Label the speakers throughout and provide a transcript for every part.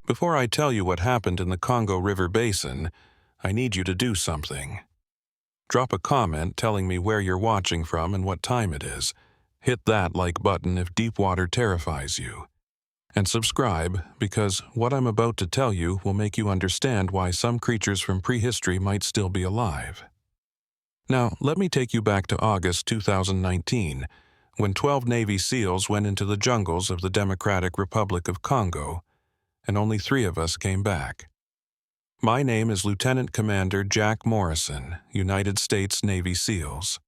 Speaker 1: Before I tell you what happened in the Congo River Basin, I need you to do something. Drop a comment telling me where you're watching from and what time it is. Hit that like button if deep water terrifies you. And subscribe, because what I'm about to tell you will make you understand why some creatures from prehistory might still be alive. Now, let me take you back to August 2019, when 12 Navy SEALs went into the jungles of the Democratic Republic of Congo, and only 3 of us came back. My name is Lieutenant Commander Jack Morrison, United States Navy SEALs.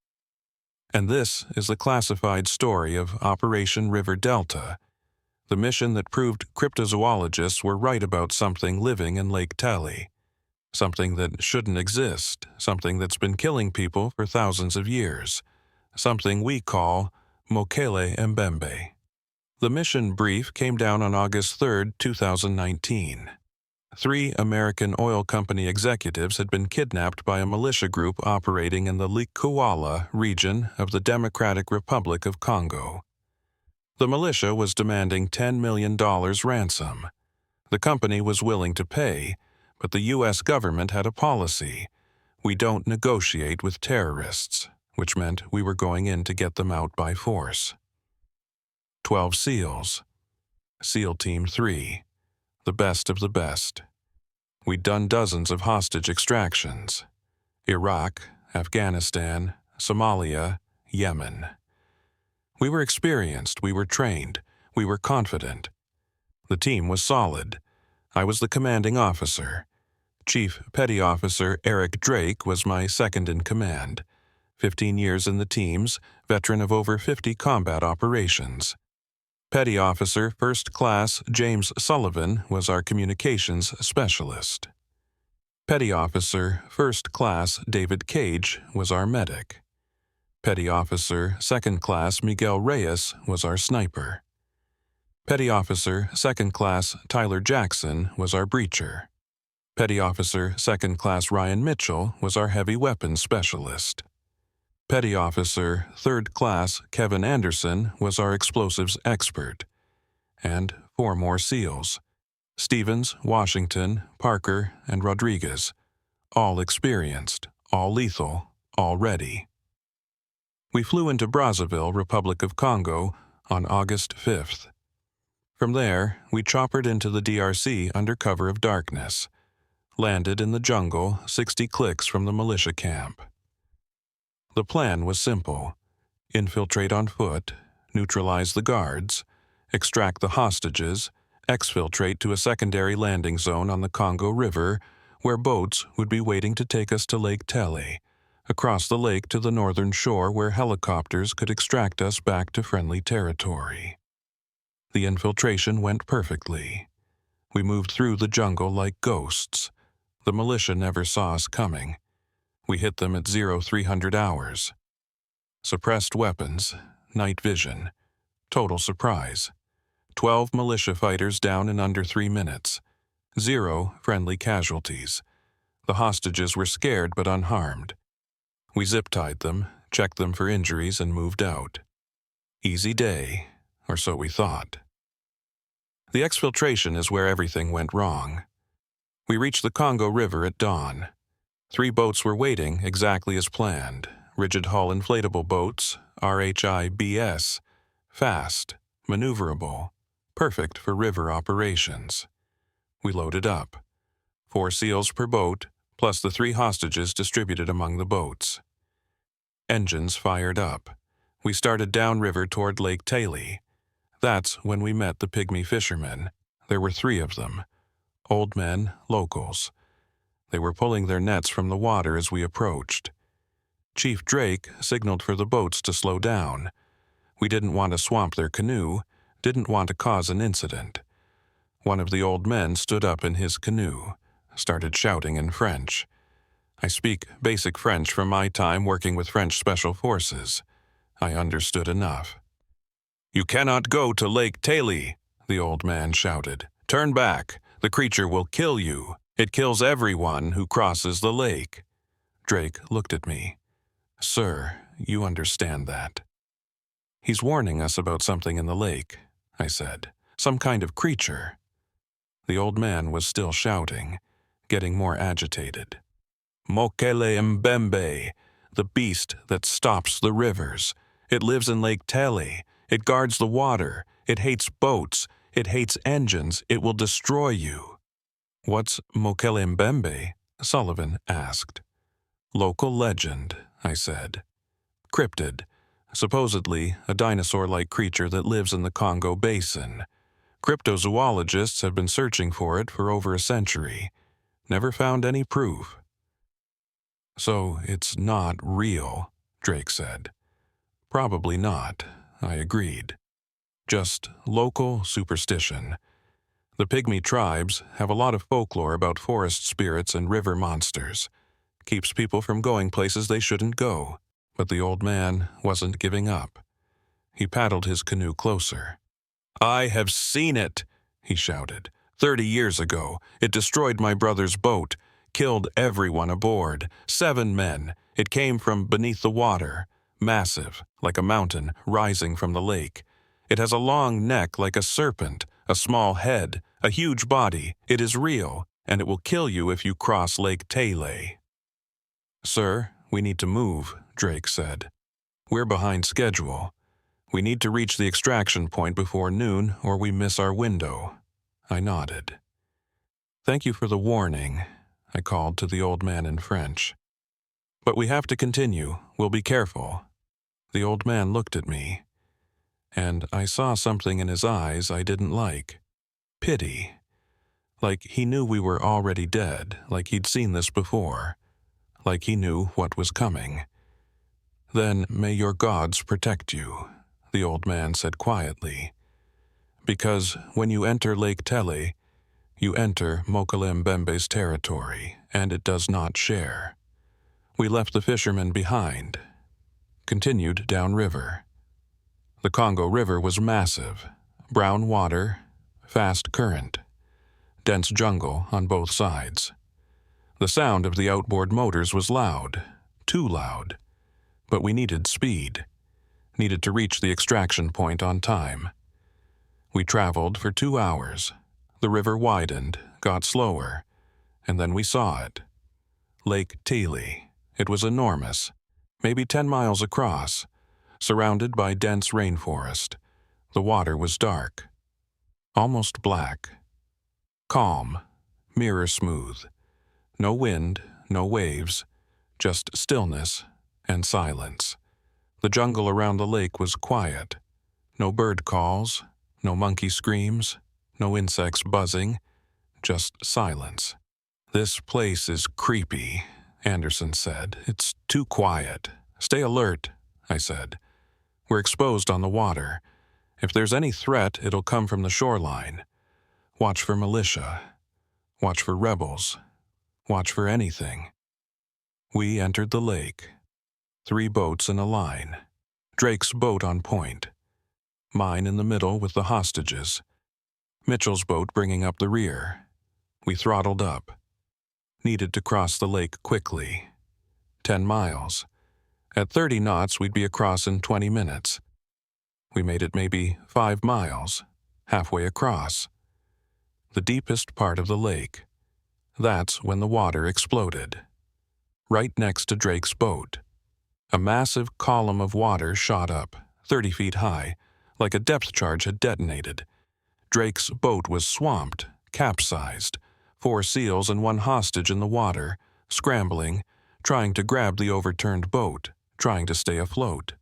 Speaker 1: And this is the classified story of Operation River Delta, the mission that proved cryptozoologists were right about something living in Lake Tele, something that shouldn't exist, something that's been killing people for thousands of years, something we call Mokele-Mbembe. The mission brief came down on August 3, 2019. 3 American oil company executives had been kidnapped by a militia group operating in the Likouala region of the Democratic Republic of Congo. The militia was demanding $10 million ransom. The company was willing to pay, but the U.S. government had a policy: we don't negotiate with terrorists, which meant we were going in to get them out by force. 12 SEALs. SEAL Team 3. The best of the best. We'd done dozens of hostage extractions. Iraq, Afghanistan, Somalia, Yemen. We were experienced, we were trained, we were confident. The team was solid. I was the commanding officer. Chief Petty Officer Eric Drake was my second in command. 15 years in the teams, veteran of over 50 combat operations. Petty Officer First Class James Sullivan was our communications specialist. Petty Officer First Class David Cage was our medic. Petty Officer Second Class Miguel Reyes was our sniper. Petty Officer Second Class Tyler Jackson was our breacher. Petty Officer Second Class Ryan Mitchell was our heavy weapons specialist. Petty Officer Third Class Kevin Anderson was our explosives expert. And 4 more SEALs: Stevens, Washington, Parker, and Rodriguez. All experienced, all lethal, all ready. We flew into Brazzaville, Republic of Congo, on August 5th. From there, we choppered into the DRC under cover of darkness, landed in the jungle 60 clicks from the militia camp. The plan was simple: infiltrate on foot, neutralize the guards, extract the hostages, exfiltrate to a secondary landing zone on the Congo River, where boats would be waiting to take us to Lake Tele, across the lake to the northern shore where helicopters could extract us back to friendly territory. The infiltration went perfectly. We moved through the jungle like ghosts. The militia never saw us coming. We hit them at 0300 hours. Suppressed weapons, night vision, total surprise. 12 militia fighters down in under 3 minutes. 0 friendly casualties. The hostages were scared but unharmed. We zip-tied them, checked them for injuries, and moved out. Easy day, or so we thought. The exfiltration is where everything went wrong. We reached the Congo River at dawn. 3 boats were waiting exactly as planned: rigid hull inflatable boats, RHIBS, fast, maneuverable, perfect for river operations. We loaded up. 4 SEALs per boat, plus the 3 hostages distributed among the boats. Engines fired up. We started downriver toward Lake Tele. That's when we met the pygmy fishermen. There were 3 of them. Old men, locals. They were pulling their nets from the water as we approached. Chief Drake signaled for the boats to slow down. We didn't want to swamp their canoe, didn't want to cause an incident. One of the old men stood up in his canoe, started shouting in French. I speak basic French from my time working with French Special Forces. I understood enough. "You cannot go to Lake Tele," the old man shouted. "Turn back. The creature will kill you. It kills everyone who crosses the lake." Drake looked at me. "Sir, you understand that." "He's warning us about something in the lake," I said. "Some kind of creature." The old man was still shouting, getting more agitated. Mokele-Mbembe, the beast that stops the rivers. It lives in Lake Tele. It guards the water. It hates boats. It hates engines. It will destroy you. What's Mokele-Mbembe? Sullivan asked. Local legend, I said. Cryptid, supposedly a dinosaur-like creature that lives in the Congo Basin. Cryptozoologists have been searching for it for over a century. Never found any proof. So it's not real, Drake said. Probably not, I agreed. Just local superstition. The pygmy tribes have a lot of folklore about forest spirits and river monsters. Keeps people from going places they shouldn't go. But the old man wasn't giving up. He paddled his canoe closer. I have seen it, he shouted. 30 years ago, it destroyed my brother's boat, killed everyone aboard, 7 men. It came from beneath the water, massive, like a mountain rising from the lake. It has a long neck like a serpent, a small head, a huge body. It is real, and it will kill you if you cross Lake Tele. Sir, we need to move, Drake said. We're behind schedule. We need to reach the extraction point before noon or we miss our window. I nodded. Thank you for the warning, I called to the old man in French. But we have to continue. We'll be careful. The old man looked at me, and I saw something in his eyes I didn't like. Pity. Like he knew we were already dead, like he'd seen this before, like he knew what was coming. Then may your gods protect you, the old man said quietly. Because when you enter Lake Tele, you enter Mokele-Mbembe's territory, and it does not share. We left the fishermen behind, continued downriver. The Congo River was massive, brown water, fast current, dense jungle on both sides. The sound of the outboard motors was loud, too loud, but we needed speed, needed to reach the extraction point on time. We traveled for 2 hours. The river widened, got slower, and then we saw it. Lake Tele. It was enormous, maybe 10 miles across, surrounded by dense rainforest. The water was dark, almost black. Calm, mirror smooth. No wind, no waves, just stillness and silence. The jungle around the lake was quiet. No bird calls, no monkey screams, no insects buzzing, just silence. This place is creepy, Anderson said. It's too quiet. Stay alert, I said. We're exposed on the water. If there's any threat, it'll come from the shoreline. Watch for militia. Watch for rebels. Watch for anything. We entered the lake. 3 boats in a line. Drake's boat on point. Mine in the middle with the hostages. Mitchell's boat bringing up the rear. We throttled up. Needed to cross the lake quickly. 10 miles. At 30 knots, we'd be across in 20 minutes. We made it maybe 5 miles, halfway across. The deepest part of the lake. That's when the water exploded. Right next to Drake's boat. A massive column of water shot up, 30 feet high, like a depth charge had detonated. Drake's boat was swamped, capsized, 4 seals and 1 hostage in the water, scrambling, trying to grab the overturned boat, trying to stay afloat.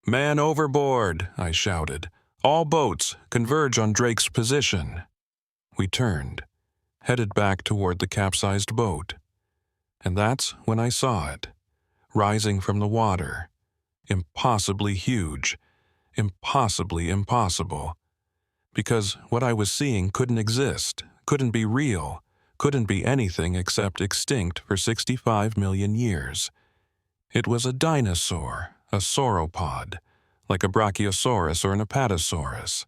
Speaker 1: Man overboard, I shouted. All boats, converge on Drake's position. We turned, headed back toward the capsized boat. And that's when I saw it, rising from the water. Impossibly huge, impossibly impossible. Because what I was seeing couldn't exist, couldn't be real, couldn't be anything except extinct for 65 million years. It was a dinosaur, a sauropod, like a brachiosaurus or an apatosaurus,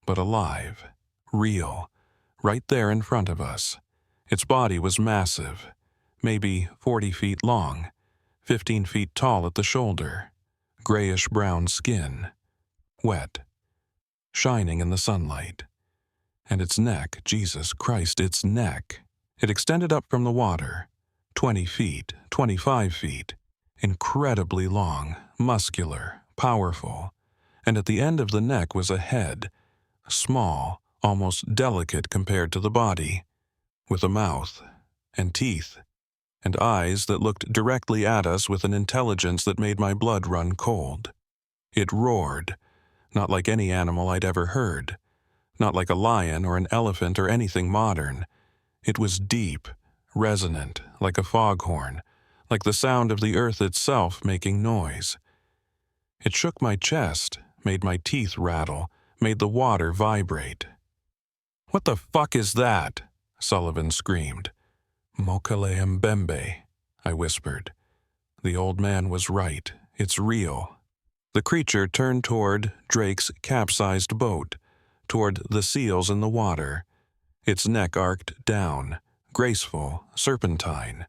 Speaker 1: but alive, real, right there in front of us. Its body was massive, maybe 40 feet long, 15 feet tall at the shoulder, grayish-brown skin, wet, shining in the sunlight. And its neck, Jesus Christ, its neck. It extended up from the water, 20 feet, 25 feet, incredibly long, muscular, powerful. And at the end of the neck was a head, small, almost delicate compared to the body, with a mouth and teeth and eyes that looked directly at us with an intelligence that made my blood run cold. It roared, not like any animal I'd ever heard, not like a lion or an elephant or anything modern. It was deep, resonant, like a foghorn, like the sound of the earth itself making noise. It shook my chest, made my teeth rattle, made the water vibrate. "What the fuck is that?" Sullivan screamed. "Mokele-Mbembe," I whispered. The old man was right. It's real. The creature turned toward Drake's capsized boat, toward the seals in the water. Its neck arced down, graceful, serpentine,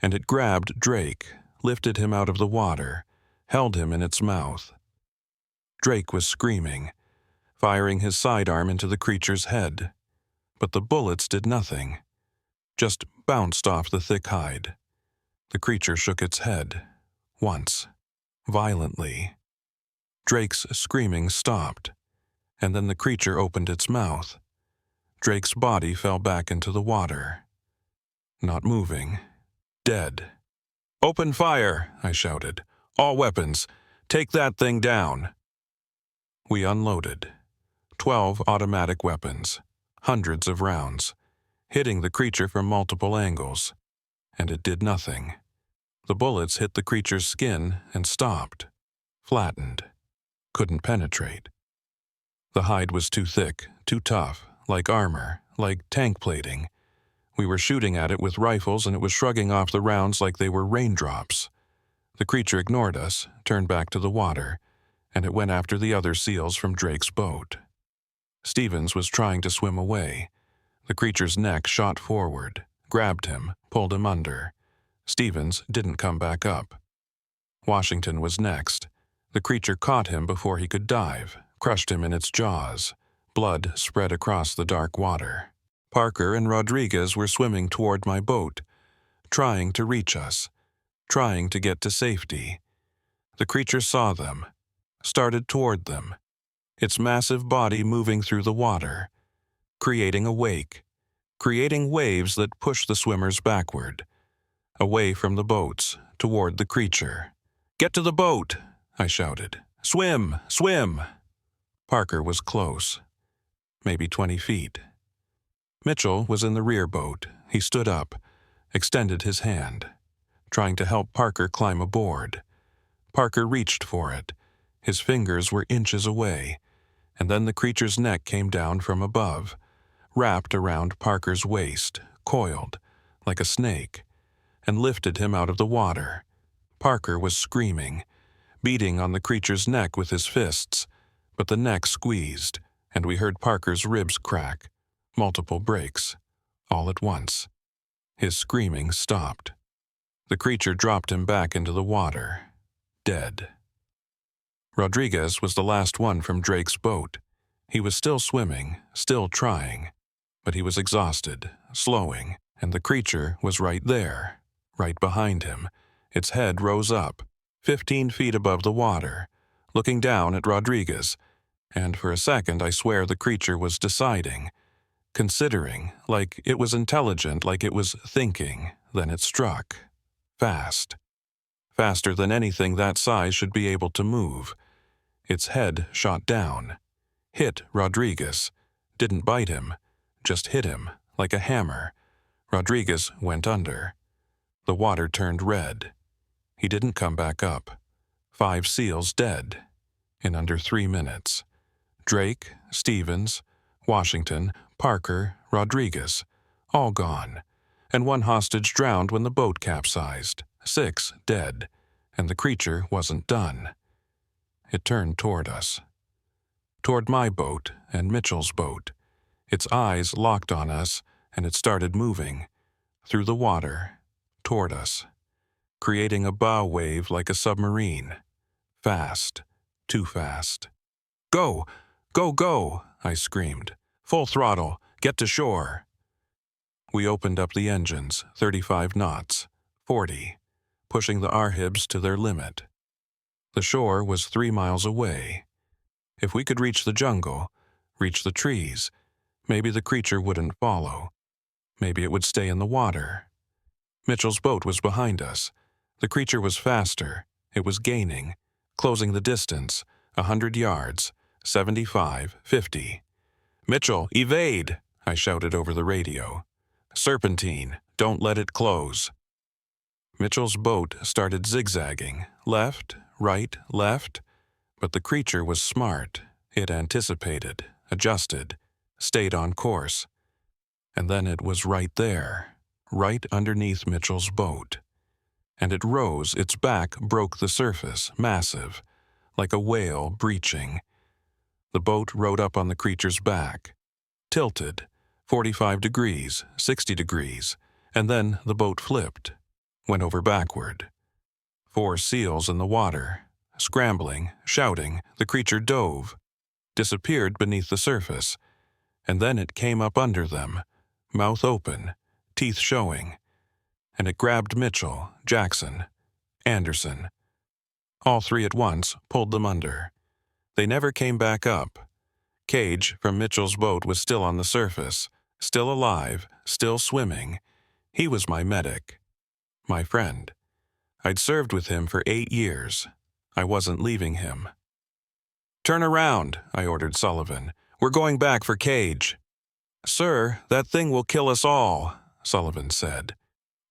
Speaker 1: and it grabbed Drake, lifted him out of the water, held him in its mouth. Drake was screaming, firing his sidearm into the creature's head. But the bullets did nothing, just bounced off the thick hide. The creature shook its head, once, violently. Drake's screaming stopped, and then the creature opened its mouth. Drake's body fell back into the water. Not moving. Dead. "Open fire!" I shouted. "All weapons! Take that thing down!" We unloaded. 12 automatic weapons, hundreds of rounds, hitting the creature from multiple angles. And it did nothing. The bullets hit the creature's skin and stopped. Flattened. Couldn't penetrate. The hide was too thick, too tough, like armor, like tank plating. We were shooting at it with rifles and it was shrugging off the rounds like they were raindrops. The creature ignored us, turned back to the water, and it went after the other seals from Drake's boat. Stevens was trying to swim away. The creature's neck shot forward, grabbed him, pulled him under. Stevens didn't come back up. Washington was next. The creature caught him before he could dive, crushed him in its jaws. Blood spread across the dark water. Parker and Rodriguez were swimming toward my boat, trying to reach us, trying to get to safety. The creature saw them, started toward them, its massive body moving through the water, creating a wake, creating waves that pushed the swimmers backward, away from the boats, toward the creature. "Get to the boat!" I shouted. "Swim! Swim!" Parker was close, maybe 20 feet. Mitchell was in the rear boat. He stood up, extended his hand, trying to help Parker climb aboard. Parker reached for it. His fingers were inches away, and then the creature's neck came down from above, wrapped around Parker's waist, coiled, like a snake, and lifted him out of the water. Parker was screaming, beating on the creature's neck with his fists, but the neck squeezed, and we heard Parker's ribs crack, multiple breaks, all at once. His screaming stopped. The creature dropped him back into the water, dead. Rodriguez was the last one from Drake's boat. He was still swimming, still trying, but he was exhausted, slowing, and the creature was right there, right behind him. Its head rose up, 15 feet above the water, looking down at Rodriguez, and for a second I swear the creature was deciding, considering, like it was intelligent, like it was thinking. Then it struck. Fast. Faster than anything that size should be able to move. Its head shot down, hit Rodriguez, didn't bite him, just hit him, like a hammer. Rodriguez went under. The water turned red. He didn't come back up. 5 seals dead, in under 3 minutes. Drake, Stevens, Washington, Parker, Rodriguez, all gone, and 1 hostage drowned when the boat capsized, 6 dead, and the creature wasn't done. It turned toward us. Toward my boat and Mitchell's boat. Its eyes locked on us, and it started moving, through the water, toward us, creating a bow wave like a submarine. Fast, too fast. "Go! Go, go!" I screamed. Full throttle. Get to shore." We opened up the engines, 35 knots, 40, pushing the RHIBs to their limit. The shore was 3 miles away. If we could reach the jungle, reach the trees, maybe the creature wouldn't follow. Maybe it would stay in the water. Mitchell's boat was behind us. The creature was faster. It was gaining, closing the distance, 100 yards, 75, 50. "Mitchell, evade!" I shouted over the radio. "Serpentine, don't let it close." Mitchell's boat started zigzagging, left, right, left, but the creature was smart. It anticipated, adjusted, stayed on course. And then it was right there, right underneath Mitchell's boat. And it rose, its back broke the surface, massive, like a whale breaching. The boat rode up on the creature's back, tilted, 45 degrees, 60 degrees, and then the boat flipped, went over backward. 4 seals in the water. Scrambling, shouting, the creature dove, disappeared beneath the surface, and then it came up under them, mouth open, teeth showing, and it grabbed Mitchell, Jackson, Anderson. All 3 at once pulled them under. They never came back up. Cage from Mitchell's boat was still on the surface, still alive, still swimming. He was my medic, my friend. I'd served with him for 8 years. I wasn't leaving him. "Turn around," I ordered Sullivan. "We're going back for Cage." "Sir, that thing will kill us all," Sullivan said.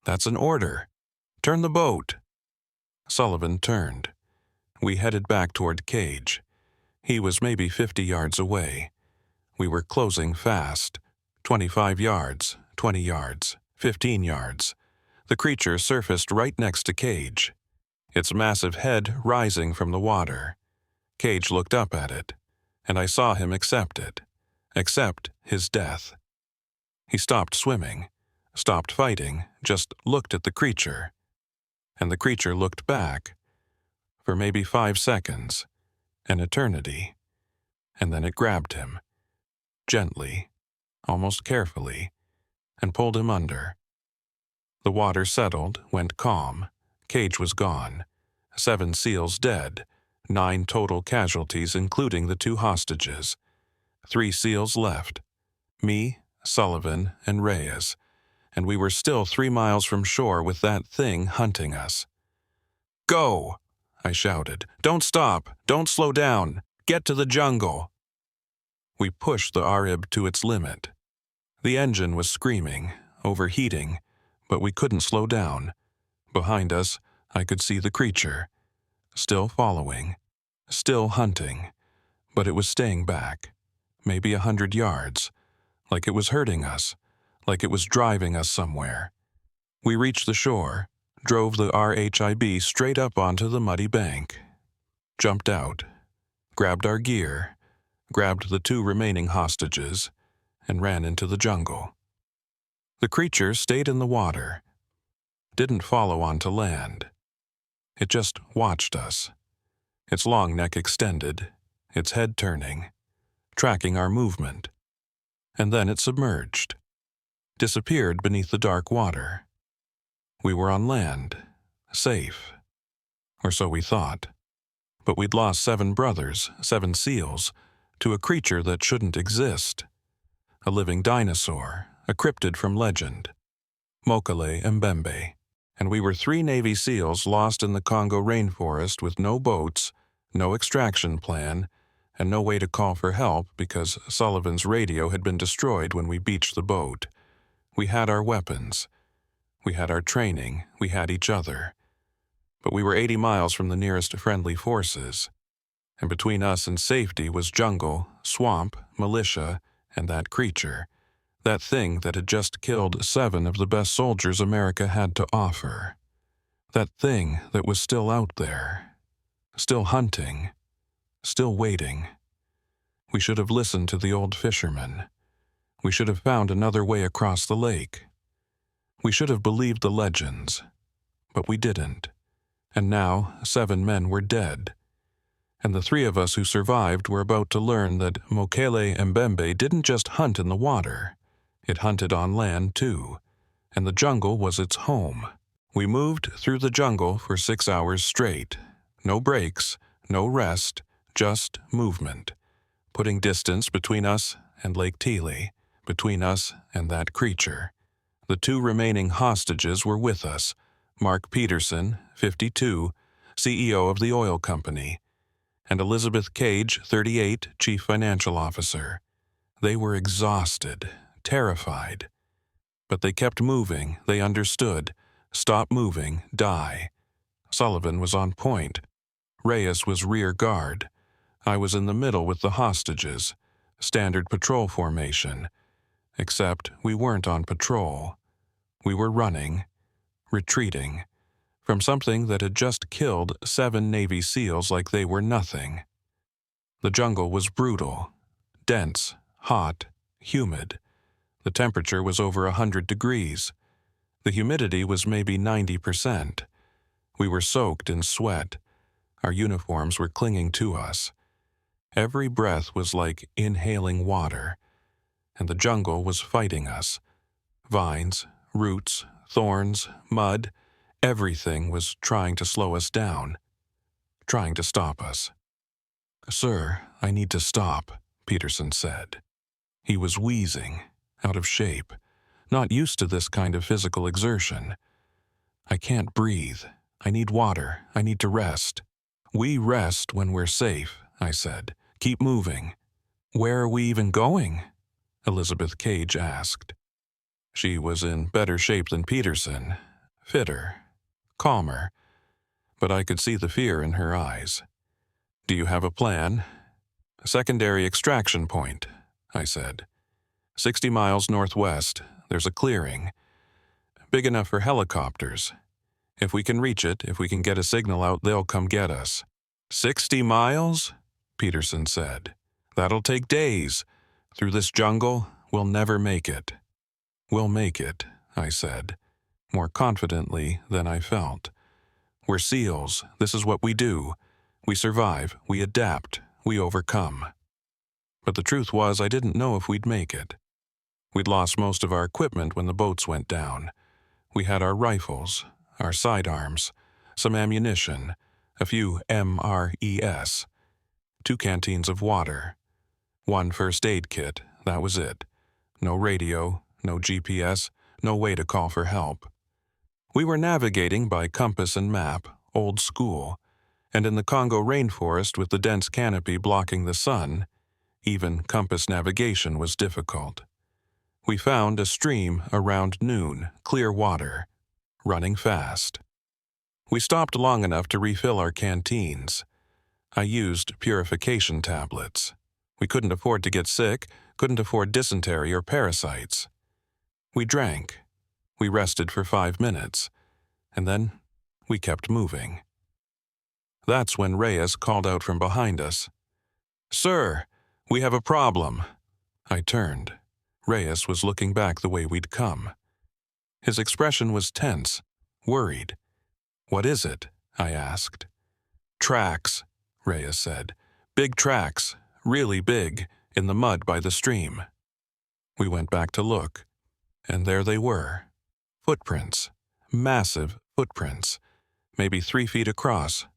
Speaker 1: "That's an order. Turn the boat." Sullivan turned. We headed back toward Cage. He was maybe 50 yards away. We were closing fast. 25 yards, 20 yards, 15 yards. The creature surfaced right next to Cage, its massive head rising from the water. Cage looked up at it, and I saw him accept it, accept his death. He stopped swimming, stopped fighting, just looked at the creature. And the creature looked back, for maybe 5 seconds, an eternity, and then it grabbed him, gently, almost carefully, and pulled him under. The water settled, went calm. Cage was gone. 7 seals dead, 9 total casualties including the 2 hostages. 3 seals left, me, Sullivan, and Reyes, and we were still 3 miles from shore with that thing hunting us. "Go!" I shouted. "Don't stop! Don't slow down! Get to the jungle!" We pushed the RHIB to its limit. The engine was screaming, overheating, but we couldn't slow down. Behind us, I could see the creature, still following, still hunting, but it was staying back, maybe 100 yards, like it was hurting us, like it was driving us somewhere. We reached the shore, drove the RHIB straight up onto the muddy bank, jumped out, grabbed our gear, grabbed the 2 remaining hostages, and ran into the jungle. The creature stayed in the water, didn't follow onto land. It just watched us, its long neck extended, its head turning, tracking our movement. And then it submerged, disappeared beneath the dark water. We were on land, safe, or so we thought. But we'd lost 7 brothers, 7 seals, to a creature that shouldn't exist. A living dinosaur, a cryptid from legend, Mokele-Mbembe. And we were 3 Navy SEALs lost in the Congo rainforest with no boats, no extraction plan, and no way to call for help because Sullivan's radio had been destroyed when we beached the boat. We had our weapons. We had our training. We had each other. But we were 80 miles from the nearest friendly forces. And between us and safety was jungle, swamp, militia, and that creature. That thing that had just killed 7 of the best soldiers America had to offer. That thing that was still out there, still hunting, still waiting. We should have listened to the old fishermen. We should have found another way across the lake. We should have believed the legends, but we didn't. And now 7 men were dead. And the three of us who survived were about to learn that Mokele-Mbembe didn't just hunt in the water. It hunted on land, too, and the jungle was its home. We moved through the jungle for 6 hours straight. No breaks, no rest, just movement, putting distance between us and Lake Tele, between us and that creature. The two remaining hostages were with us, Mark Peterson, 52, CEO of the oil company, and Elizabeth Cage, 38, Chief Financial Officer. They were exhausted, terrified. But they kept moving, they understood. Stop moving, die. Sullivan was on point. Reyes was rear guard. I was in the middle with the hostages. Standard patrol formation. Except we weren't on patrol. We were running, retreating, from something that had just killed 7 Navy SEALs like they were nothing. The jungle was brutal, dense, hot, humid. The temperature was over 100 degrees. The humidity was maybe 90%. We were soaked in sweat. Our uniforms were clinging to us. Every breath was like inhaling water, and the jungle was fighting us. Vines, roots, thorns, mud, everything was trying to slow us down, trying to stop us. "Sir, I need to stop," Peterson said. He was wheezing, out of shape, not used to this kind of physical exertion. "I can't breathe. I need water. I need to rest." "We rest when we're safe," I said. "Keep moving." "Where are we even going?" Elizabeth Cage asked. She was in better shape than Peterson, fitter, calmer, but I could see the fear in her eyes. "Do you have a plan?" "Secondary extraction point," I said. 60 miles northwest, there's a clearing, big enough for helicopters. If we can reach it, if we can get a signal out, they'll come get us. 60 miles? Peterson said. That'll take days. Through this jungle, we'll never make it. We'll make it, I said, more confidently than I felt. We're SEALs. This is what we do. We survive, we adapt, we overcome. But the truth was, I didn't know if we'd make it. We'd lost most of our equipment when the boats went down. We had our rifles, our sidearms, some ammunition, a few MRES, 2 canteens of water, 1 first aid kit, that was it. No radio, no GPS, no way to call for help. We were navigating by compass and map, old school, and in the Congo rainforest with the dense canopy blocking the sun, even compass navigation was difficult. We found a stream around noon, clear water, running fast. We stopped long enough to refill our canteens. I used purification tablets. We couldn't afford to get sick, couldn't afford dysentery or parasites. We drank. We rested for 5 minutes, and then we kept moving. That's when Reyes called out from behind us. "Sir, we have a problem." I turned. Reyes was looking back the way we'd come. His expression was tense, worried. "What is it?" I asked. "Tracks," Reyes said. "Big tracks, really big, in the mud by the stream." We went back to look, and there they were. Footprints, massive footprints, maybe 3 feet across,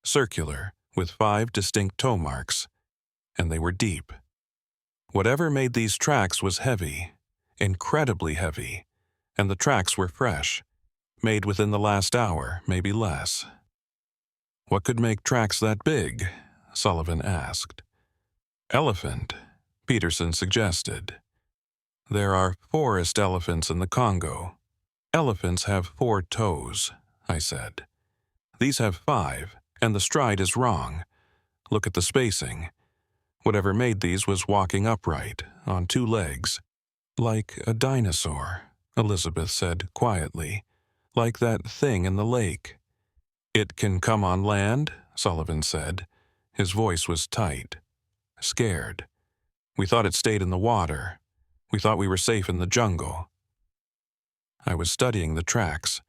Speaker 1: circular, with 5 distinct toe marks, and they were deep. Whatever made these tracks was heavy, incredibly heavy, and the tracks were fresh, made within the last hour, maybe less. "What could make tracks that big?" Sullivan asked. "Elephant," Peterson suggested. "There are forest elephants in the Congo. Elephants have 4 toes," I said. "These have 5, and the stride is wrong. Look at the spacing. Whatever made these was walking upright, on 2 legs. Like a dinosaur," Elizabeth said quietly. "Like that thing in the lake." "It can come on land," Sullivan said. His voice was tight, scared. "We thought it stayed in the water. We thought we were safe in the jungle." I was studying the tracks,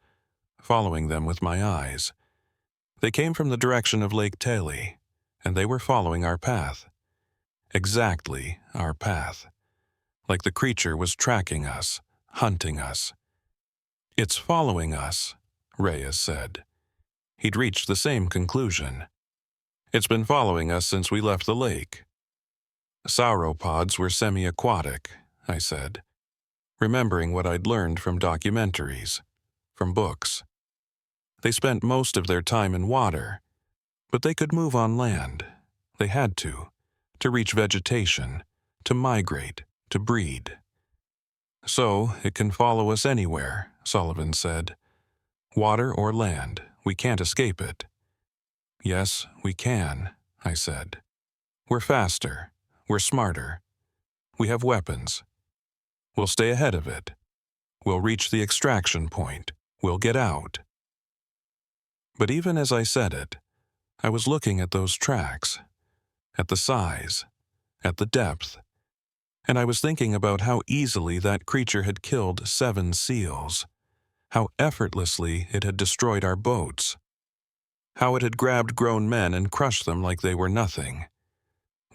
Speaker 1: following them with my eyes. They came from the direction of Lake Tele. and they were following our path. Exactly our path. Like the creature was tracking us, hunting us. "It's following us," Reyes said. He'd reached the same conclusion. "It's been following us since we left the lake." "Sauropods were semi-aquatic," I said, remembering what I'd learned from documentaries, from books. They spent most of their time in water, but they could move on land. They had to reach vegetation, to migrate, to breed. "So, it can follow us anywhere," Sullivan said. "Water or land, we can't escape it." "Yes, we can," I said. "We're faster. We're smarter. We have weapons. We'll stay ahead of it. We'll reach the extraction point. We'll get out." But even as I said it, I was looking at those tracks, at the size, at the depth, and I was thinking about how easily that creature had killed 7 seals, how effortlessly it had destroyed our boats, how it had grabbed grown men and crushed them like they were nothing.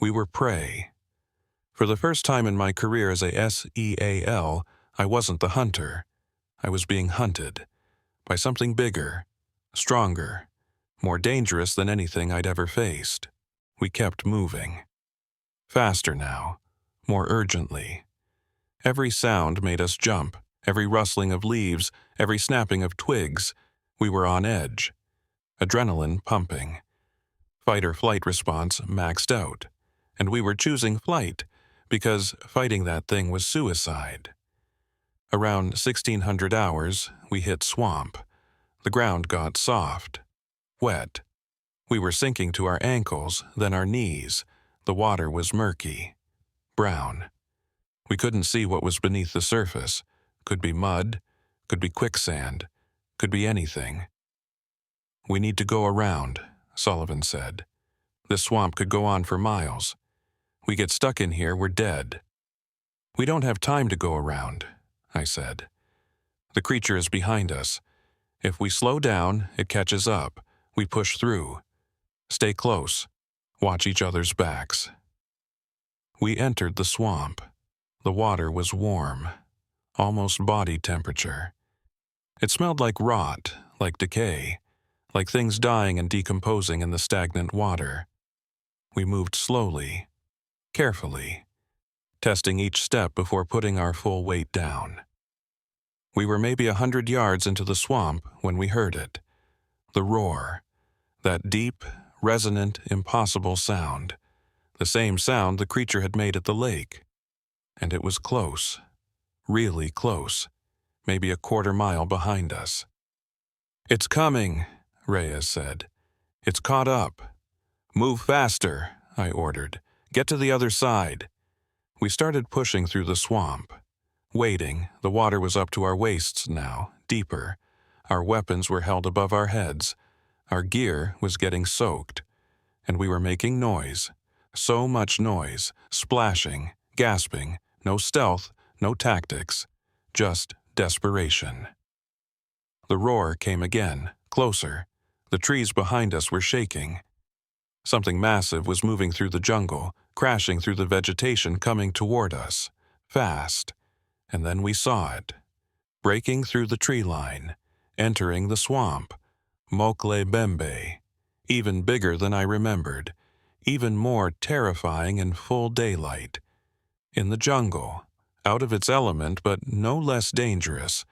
Speaker 1: We were prey. For the first time in my career as a SEAL, I wasn't the hunter. I was being hunted by something bigger, stronger, more dangerous than anything I'd ever faced. We kept moving. Faster now, more urgently. Every sound made us jump, every rustling of leaves, every snapping of twigs. We were on edge. Adrenaline pumping. Fight-or-flight response maxed out, and we were choosing flight because fighting that thing was suicide. Around 1600 hours, we hit swamp. The ground got soft, wet. We were sinking to our ankles, then our knees. The water was murky, brown. We couldn't see what was beneath the surface. Could be mud, could be quicksand, could be anything. "We need to go around," Sullivan said. "This swamp could go on for miles. We get stuck in here, we're dead." "We don't have time to go around," I said. "The creature is behind us. If we slow down, it catches up. We push through. Stay close. Watch each other's backs." We entered the swamp. The water was warm, almost body temperature. It smelled like rot, like decay, like things dying and decomposing in the stagnant water. We moved slowly, carefully, testing each step before putting our full weight down. We were maybe 100 yards into the swamp when we heard it. The roar, that deep, resonant, impossible sound. The same sound the creature had made at the lake. And it was close, really close, maybe a quarter-mile behind us. "It's coming," Reyes said. "It's caught up." "Move faster," I ordered. "Get to the other side." We started pushing through the swamp. Waiting, the water was up to our waists now, deeper. Our weapons were held above our heads. Our gear was getting soaked. And we were making noise. So much noise, splashing, gasping, no stealth, no tactics, just desperation. The roar came again, closer. The trees behind us were shaking. Something massive was moving through the jungle, crashing through the vegetation coming toward us, fast. And then we saw it, breaking through the tree line, entering the swamp. Mokele-Mbembe, even bigger than I remembered, even more terrifying in full daylight. In the jungle, out of its element but no less dangerous.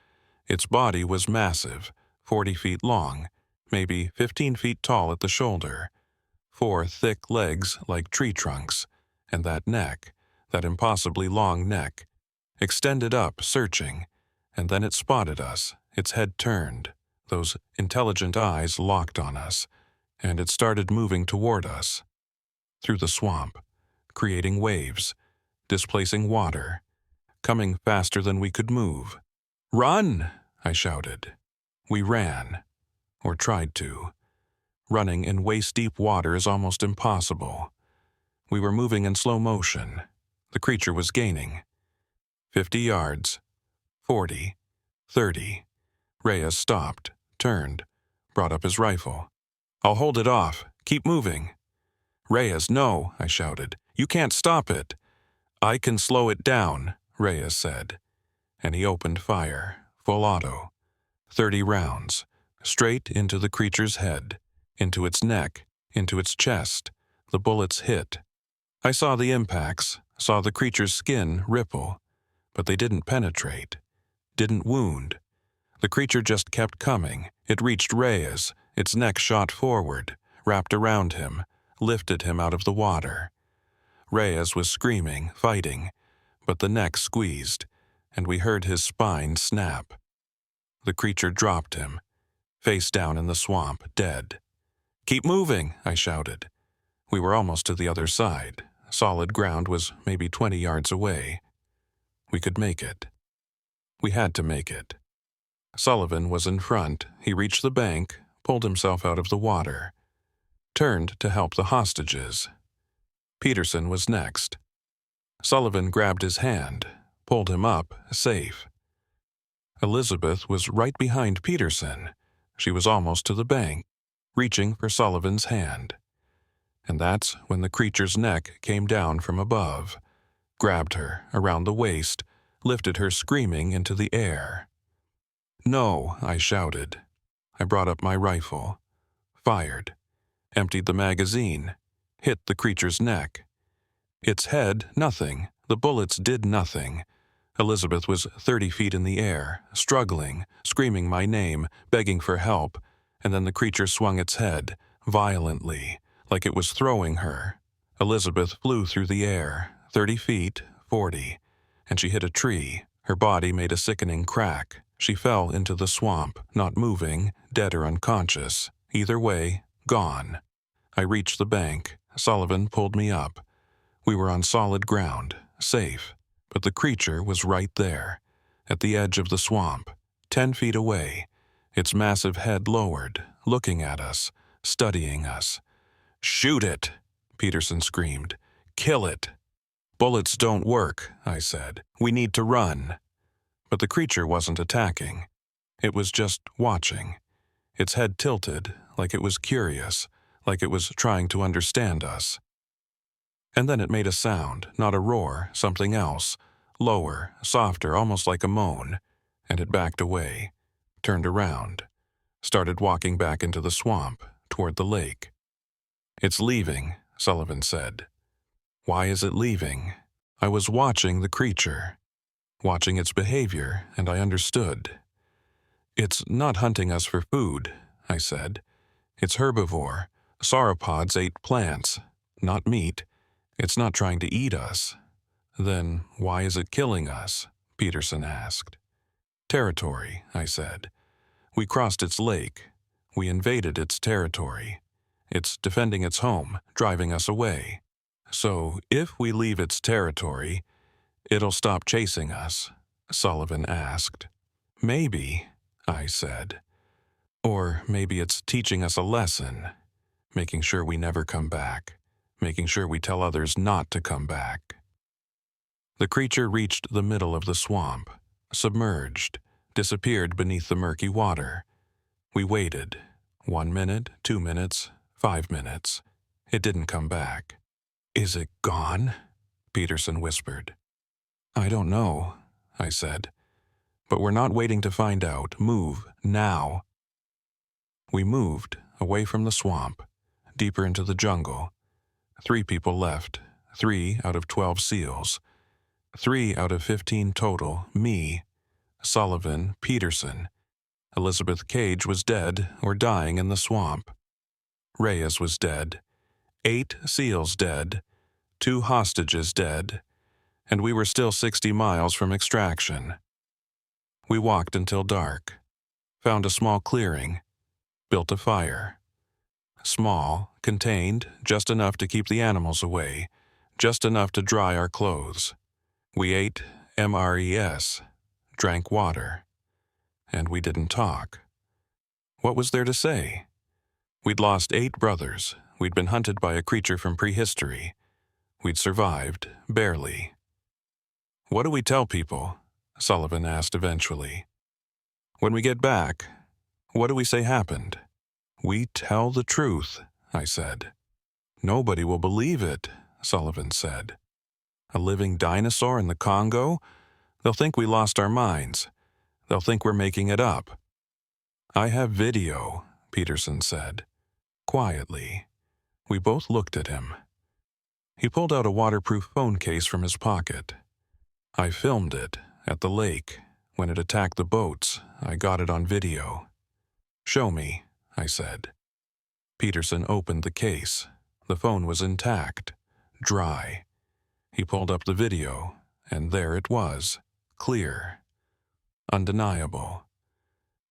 Speaker 1: Its body was massive, 40 feet long, maybe 15 feet tall at the shoulder. 4 thick legs like tree trunks, and that neck, that impossibly long neck, extended up, searching, and then it spotted us, its head turned, those intelligent eyes locked on us, and it started moving toward us. Through the swamp, creating waves, displacing water, coming faster than we could move. "Run!" I shouted. We ran, or tried to. Running in waist-deep water is almost impossible. We were moving in slow motion. The creature was gaining. 50 yards, 40, 30. Reyes stopped, turned, brought up his rifle. "I'll hold it off. Keep moving." "Reyes, no," I shouted. "You can't stop it." "I can slow it down," Reyes said. And he opened fire, full auto. 30 rounds, straight into the creature's head, into its neck, into its chest. The bullets hit. I saw the impacts, saw the creature's skin ripple, but they didn't penetrate, didn't wound. The creature just kept coming. It reached Reyes, its neck shot forward, wrapped around him, lifted him out of the water. Reyes was screaming, fighting, but the neck squeezed, and we heard his spine snap. The creature dropped him, face down in the swamp, dead. "Keep moving," I shouted. We were almost to the other side. Solid ground was maybe 20 yards away. We could make it. We had to make it. Sullivan was in front. He reached the bank, pulled himself out of the water, turned to help the hostages. Peterson was next. Sullivan grabbed his hand, pulled him up, safe. Elizabeth was right behind Peterson. She was almost to the bank, reaching for Sullivan's hand. And that's when the creature's neck came down from above, grabbed her around the waist, lifted her screaming into the air. "No," I shouted. I brought up my rifle, fired, emptied the magazine, hit the creature's neck. Its head, nothing. The bullets did nothing. Elizabeth was 30 feet in the air, struggling, screaming my name, begging for help, and then the creature swung its head, violently, like it was throwing her. Elizabeth flew through the air, 30 feet, 40, and she hit a tree. Her body made a sickening crack. She fell into the swamp, not moving, dead or unconscious. Either way, gone. I reached the bank. Sullivan pulled me up. We were on solid ground, safe, but the creature was right there, at the edge of the swamp, 10 feet away, its massive head lowered, looking at us, studying us. "Shoot it!" Peterson screamed. "Kill it!" "Bullets don't work," I said. "We need to run." But the creature wasn't attacking. It was just watching. Its head tilted, like it was curious, like it was trying to understand us. And then it made a sound, not a roar, something else, lower, softer, almost like a moan, and it backed away, turned around, started walking back into the swamp, toward the lake. "It's leaving," Sullivan said. "Why is it leaving?" I was watching the creature, watching its behavior, and I understood. "It's not hunting us for food," I said. "It's herbivore. Sauropods ate plants, not meat. It's not trying to eat us." "Then why is it killing us?" Peterson asked. "Territory," I said. "We crossed its lake. We invaded its territory. It's defending its home, driving us away. So if we leave its territory, it'll stop chasing us," Sullivan asked. "Maybe," I said. "Or maybe it's teaching us a lesson, making sure we never come back, making sure we tell others not to come back." The creature reached the middle of the swamp, submerged, disappeared beneath the murky water. We waited. 1 minute, 2 minutes, 5 minutes. It didn't come back. "Is it gone?" Peterson whispered. "I don't know," I said. "But we're not waiting to find out. Move, now." We moved, away from the swamp, deeper into the jungle. 3 people left, 3 out of 12 seals. 3 out of 15 total, me, Sullivan, Peterson. Elizabeth Cage was dead or dying in the swamp. Reyes was dead. 8 seals dead. 2 hostages dead. And we were still 60 miles from extraction. We walked until dark, found a small clearing, built a fire. Small, contained, just enough to keep the animals away, just enough to dry our clothes. We ate MRES, drank water, and we didn't talk. What was there to say? We'd lost 8 brothers. We'd been hunted by a creature from prehistory. We'd survived, barely. "What do we tell people?" Sullivan asked eventually. "When we get back, what do we say happened?" "We tell the truth," I said. Nobody will believe it, Sullivan said. A living dinosaur in the Congo? They'll think we lost our minds. They'll think we're making it up. I have video, Peterson said. Quietly. We both looked at him. He pulled out a waterproof phone case from his pocket. I filmed it, at the lake. When it attacked the boats, I got it on video. Show me, I said. Peterson opened the case. The phone was intact, dry. He pulled up the video, and there it was, clear, undeniable.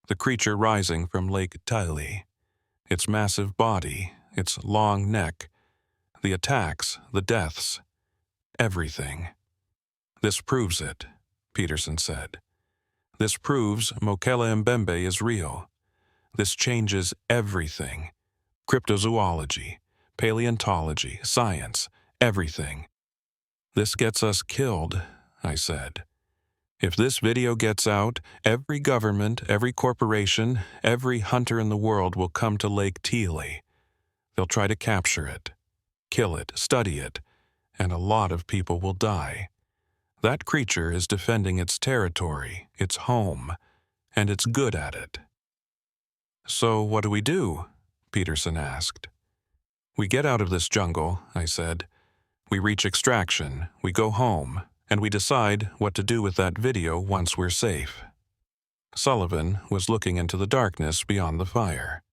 Speaker 1: The creature rising from Lake Tele, its massive body, its long neck, the attacks, the deaths, everything. This proves it, Peterson said. This proves Mokele-Mbembe is real. This changes everything. Cryptozoology, paleontology, science, everything. This gets us killed, I said. If this video gets out, every government, every corporation, every hunter in the world will come to Lake Tele. They'll try to capture it, kill it, study it, and a lot of people will die. That creature is defending its territory, its home, and it's good at it. So what do? Peterson asked. We get out of this jungle, I said. We reach extraction, we go home, and we decide what to do with that video once we're safe. Sullivan was looking into the darkness beyond the fire.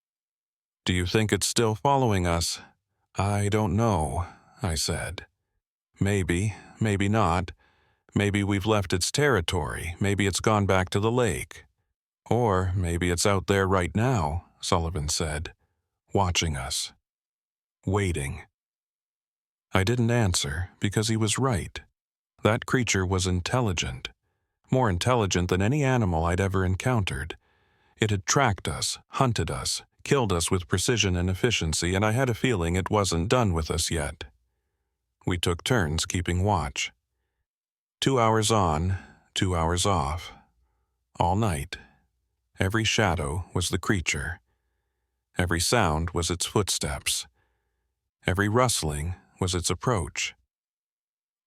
Speaker 1: Do you think it's still following us? I don't know, I said. Maybe, maybe not. Maybe we've left its territory, maybe it's gone back to the lake. Or maybe it's out there right now, Sullivan said, watching us. Waiting. I didn't answer because he was right. That creature was intelligent, more intelligent than any animal I'd ever encountered. It had tracked us, hunted us, killed us with precision and efficiency, and I had a feeling it wasn't done with us yet. We took turns keeping watch. 2 hours on, 2 hours off. All night. Every shadow was the creature. Every sound was its footsteps. Every rustling was its approach.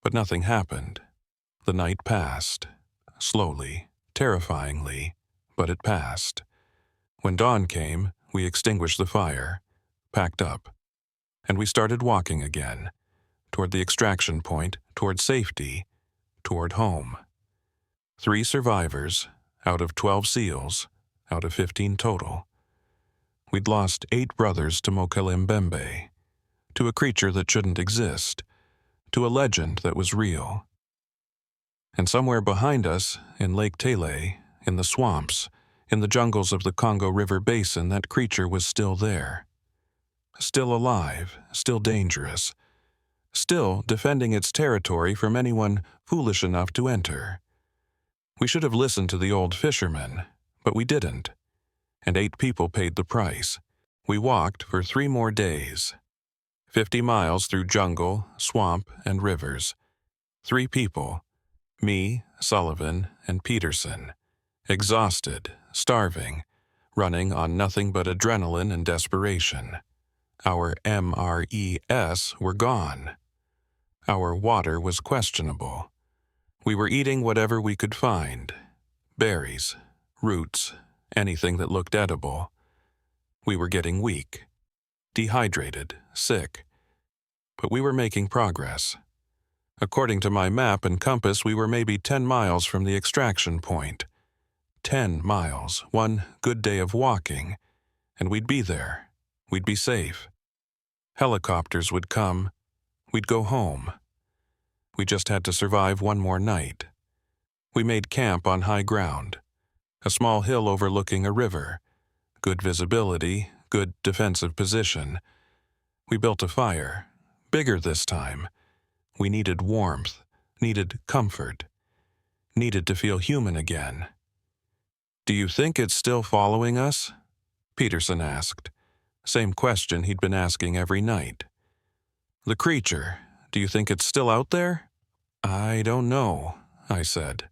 Speaker 1: But nothing happened. The night passed. Slowly, terrifyingly, but it passed. When dawn came, we extinguished the fire, packed up, and we started walking again, toward the extraction point, toward safety, toward home. 3 survivors, out of 12 seals, out of 15 total. We'd lost 8 brothers to Mokele-Mbembe, to a creature that shouldn't exist, to a legend that was real. And somewhere behind us, in Lake Tele, in the swamps, in the jungles of the Congo River Basin, that creature was still there. Still alive, still dangerous, still defending its territory from anyone foolish enough to enter. We should have listened to the old fishermen, but we didn't, and 8 people paid the price. We walked for 3 more days. 50 miles through jungle, swamp, and rivers. 3 people, me, Sullivan, and Peterson, exhausted, starving, running on nothing but adrenaline and desperation. Our MREs were gone. Our water was questionable. We were eating whatever we could find, berries, roots, anything that looked edible. We were getting weak, dehydrated, sick, but we were making progress. According to my map and compass, we were maybe 10 miles from the extraction point. 10 miles, one good day of walking, and we'd be there. We'd be safe. Helicopters would come. We'd go home. We just had to survive 1 more night. We made camp on high ground, a small hill overlooking a river. Good visibility, good defensive position. We built a fire, bigger this time. We needed warmth, needed comfort, needed to feel human again. Do you think it's still following us? Peterson asked. Same question he'd been asking every night. The creature, do you think it's still out there? I don't know, I said.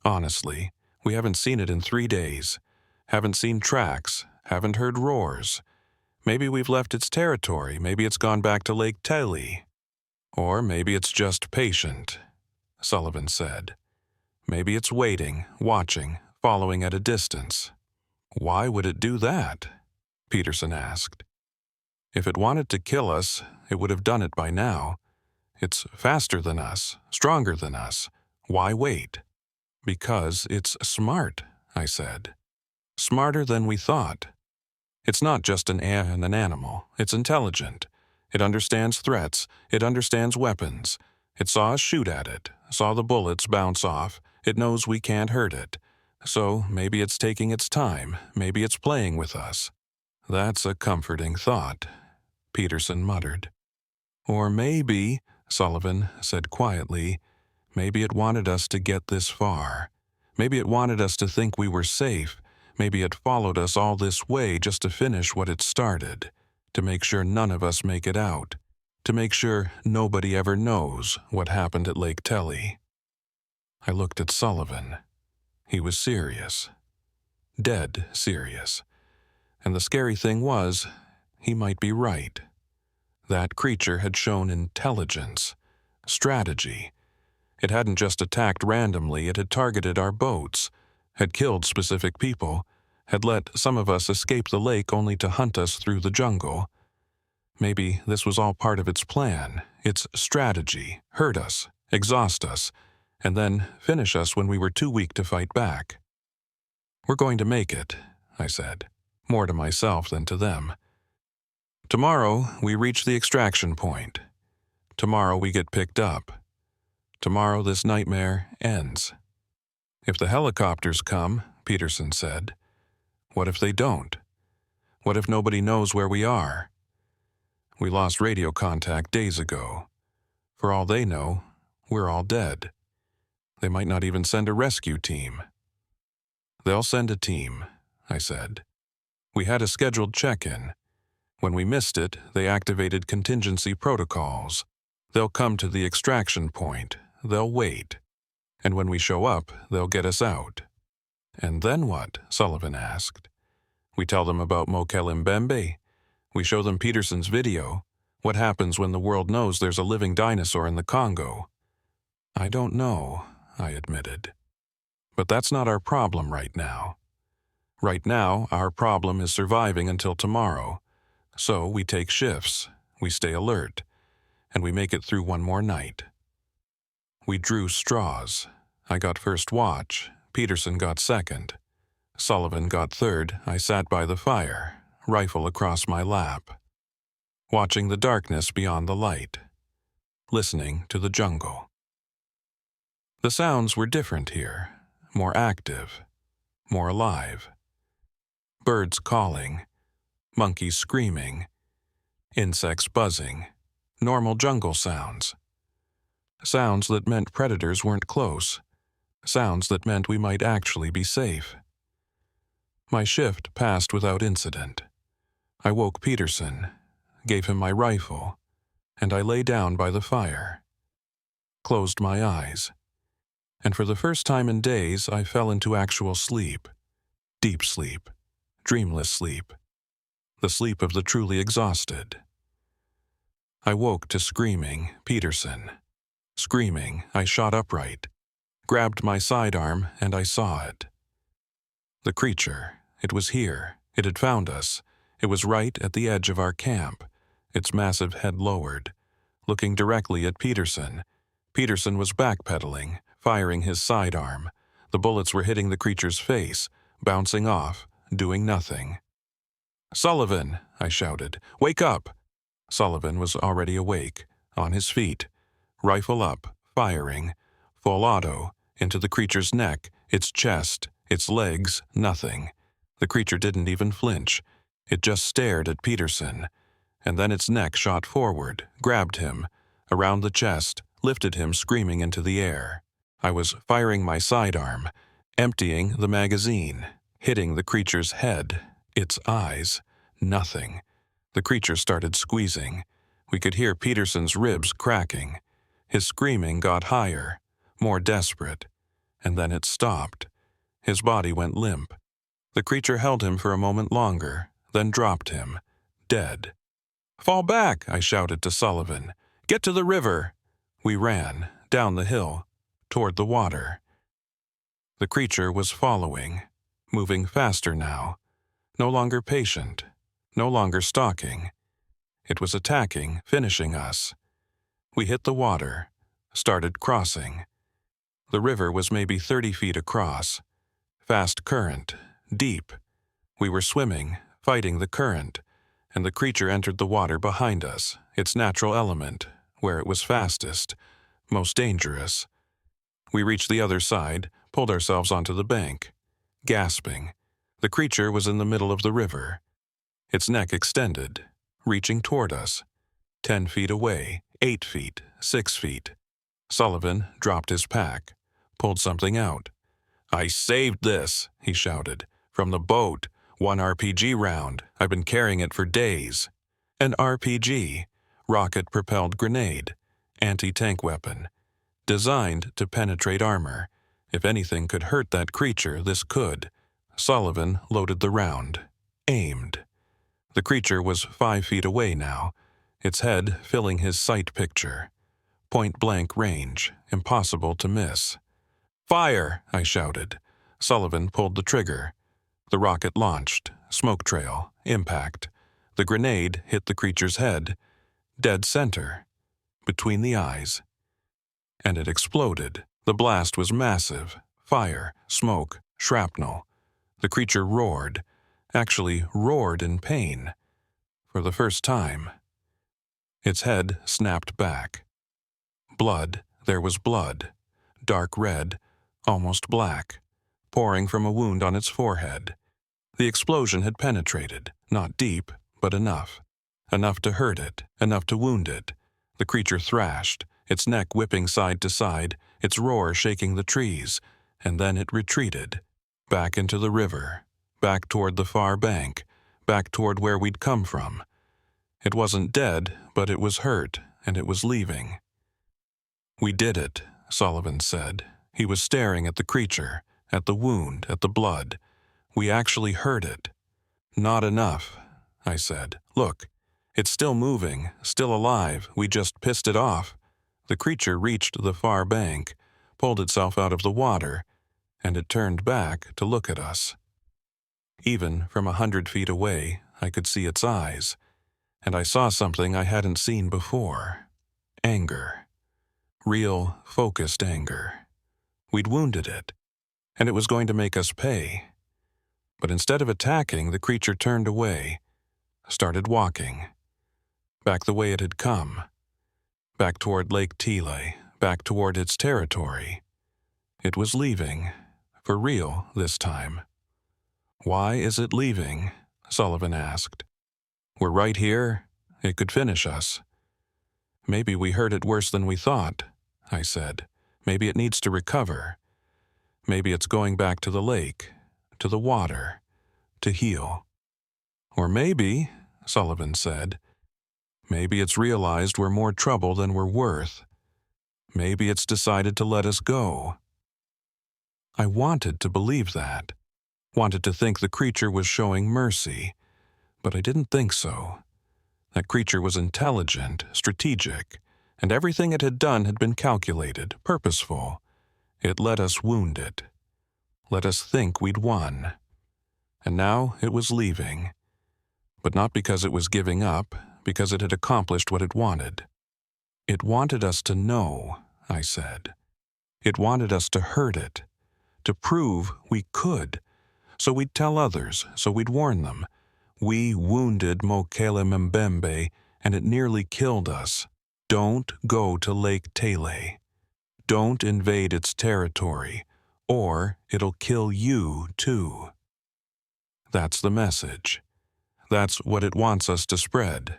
Speaker 1: Honestly, we haven't seen it in 3 days. Haven't seen tracks, haven't heard roars. Maybe we've left its territory. Maybe it's gone back to Lake Tele. Or maybe it's just patient, Sullivan said. Maybe it's waiting, watching, following at a distance. Why would it do that? Peterson asked. If it wanted to kill us, it would have done it by now. It's faster than us, stronger than us. Why wait? Because it's smart, I said. Smarter than we thought. It's not just an animal. It's intelligent. It understands threats. It understands weapons. It saw us shoot at it, saw the bullets bounce off. It knows we can't hurt it. So maybe it's taking its time. Maybe it's playing with us. That's a comforting thought, Peterson muttered. Or maybe, Sullivan said quietly, maybe it wanted us to get this far. Maybe it wanted us to think we were safe. Maybe it followed us all this way just to finish what it started, to make sure none of us make it out, to make sure nobody ever knows what happened at Lake Tele. I looked at Sullivan. He was serious. Dead serious. And the scary thing was, he might be right. That creature had shown intelligence, strategy. It hadn't just attacked randomly, it had targeted our boats, had killed specific people, had let some of us escape the lake only to hunt us through the jungle. Maybe this was all part of its plan, its strategy, hurt us, exhaust us, and then finish us when we were too weak to fight back. We're going to make it, I said, more to myself than to them. Tomorrow, we reach the extraction point. Tomorrow, we get picked up. Tomorrow, this nightmare ends. If the helicopters come, Peterson said, what if they don't? What if nobody knows where we are? We lost radio contact days ago. For all they know, we're all dead. They might not even send a rescue team. They'll send a team, I said. We had a scheduled check-in. When we missed it, they activated contingency protocols. They'll come to the extraction point. They'll wait. And when we show up, they'll get us out. And then what? Sullivan asked. We tell them about Mokele-Mbembe. We show them Peterson's video. What happens when the world knows there's a living dinosaur in the Congo? I don't know, I admitted. But that's not our problem right now. Right now, our problem is surviving until tomorrow. So we take shifts, we stay alert, and we make it through one more night. We drew straws. I got first watch, Peterson got second. Sullivan got third. I sat by the fire, rifle across my lap, watching the darkness beyond the light, listening to the jungle. The sounds were different here, more active, more alive. Birds calling, monkeys screaming, insects buzzing, normal jungle sounds. Sounds that meant predators weren't close, sounds that meant we might actually be safe. My shift passed without incident. I woke Peterson, gave him my rifle, and I lay down by the fire, closed my eyes, and for the first time in days I fell into actual sleep, deep sleep, dreamless sleep, the sleep of the truly exhausted. I woke to screaming, Peterson. Screaming, I shot upright, grabbed my sidearm, and I saw it. The creature, it was here, it had found us. It was right at the edge of our camp, its massive head lowered, looking directly at Peterson. Peterson was backpedaling, firing his sidearm. The bullets were hitting the creature's face, bouncing off, doing nothing. "Sullivan!" I shouted. "Wake up!" Sullivan was already awake, on his feet, rifle up, firing, full auto, into the creature's neck, its chest, its legs, nothing. The creature didn't even flinch. It just stared at Peterson, and then its neck shot forward, grabbed him, around the chest, lifted him screaming into the air. I was firing my sidearm, emptying the magazine, hitting the creature's head, its eyes, nothing. The creature started squeezing. We could hear Peterson's ribs cracking. His screaming got higher, more desperate, and then it stopped. His body went limp. The creature held him for a moment longer, then dropped him, dead. "Fall back!" I shouted to Sullivan. "Get to the river!" We ran, down the hill, toward the water. The creature was following, moving faster now, no longer patient, no longer stalking. It was attacking, finishing us. We hit the water, started crossing. The river was maybe 30 feet across. Fast current, deep. We were swimming, fighting the current, and the creature entered the water behind us, its natural element, where it was fastest, most dangerous. We reached the other side, pulled ourselves onto the bank. Gasping, the creature was in the middle of the river. Its neck extended, reaching toward us. 10 feet away, 8 feet, 6 feet. Sullivan dropped his pack, pulled something out. "I saved this," he shouted. "From the boat. 1 RPG round. I've been carrying it for days." An RPG, rocket-propelled grenade, anti-tank weapon, designed to penetrate armor. If anything could hurt that creature, this could. Sullivan loaded the round, aimed. The creature was 5 feet away now, its head filling his sight picture. Point-blank range, impossible to miss. "Fire!" I shouted. Sullivan pulled the trigger. The rocket launched, smoke trail, impact. The grenade hit the creature's head, dead center, between the eyes. And it exploded. The blast was massive. Fire, smoke, shrapnel. The creature roared, actually roared in pain. For the first time. Its head snapped back. Blood, there was blood. Dark red, almost black, pouring from a wound on its forehead. The explosion had penetrated, not deep, but enough. Enough to hurt it, enough to wound it. The creature thrashed, its neck whipping side to side, its roar shaking the trees, and then it retreated. Back into the river, back toward the far bank, back toward where we'd come from. It wasn't dead, but it was hurt, and it was leaving. "We did it," Sullivan said. He was staring at the creature, at the wound, at the blood. "We actually hurt it." "Not enough," I said. "Look, it's still moving, still alive. We just pissed it off." The creature reached the far bank, pulled itself out of the water, and it turned back to look at us. Even from 100 feet away, I could see its eyes, and I saw something I hadn't seen before. Anger. Real, focused anger. We'd wounded it, and it was going to make us pay. But instead of attacking, the creature turned away, started walking. Back the way it had come. Back toward Lake Tele, back toward its territory. It was leaving, for real this time. "Why is it leaving?" Sullivan asked. "We're right here. It could finish us." "Maybe we hurt it worse than we thought," I said. "Maybe it needs to recover. Maybe it's going back to the lake, to the water, to heal." "Or maybe," Sullivan said, "maybe it's realized we're more trouble than we're worth. Maybe it's decided to let us go." I wanted to believe that. Wanted to think the creature was showing mercy, but I didn't think so. That creature was intelligent, strategic, and everything it had done had been calculated, purposeful. It let us wound it. Let us think we'd won. And now it was leaving. But not because it was giving up, because it had accomplished what it wanted. It wanted us to know, I said. It wanted us to hurt it, to prove we could, so we'd tell others, so we'd warn them. We wounded Mokele-Mbembe, and it nearly killed us. Don't go to Lake Tele. Don't invade its territory, or it'll kill you too. That's the message. That's what it wants us to spread.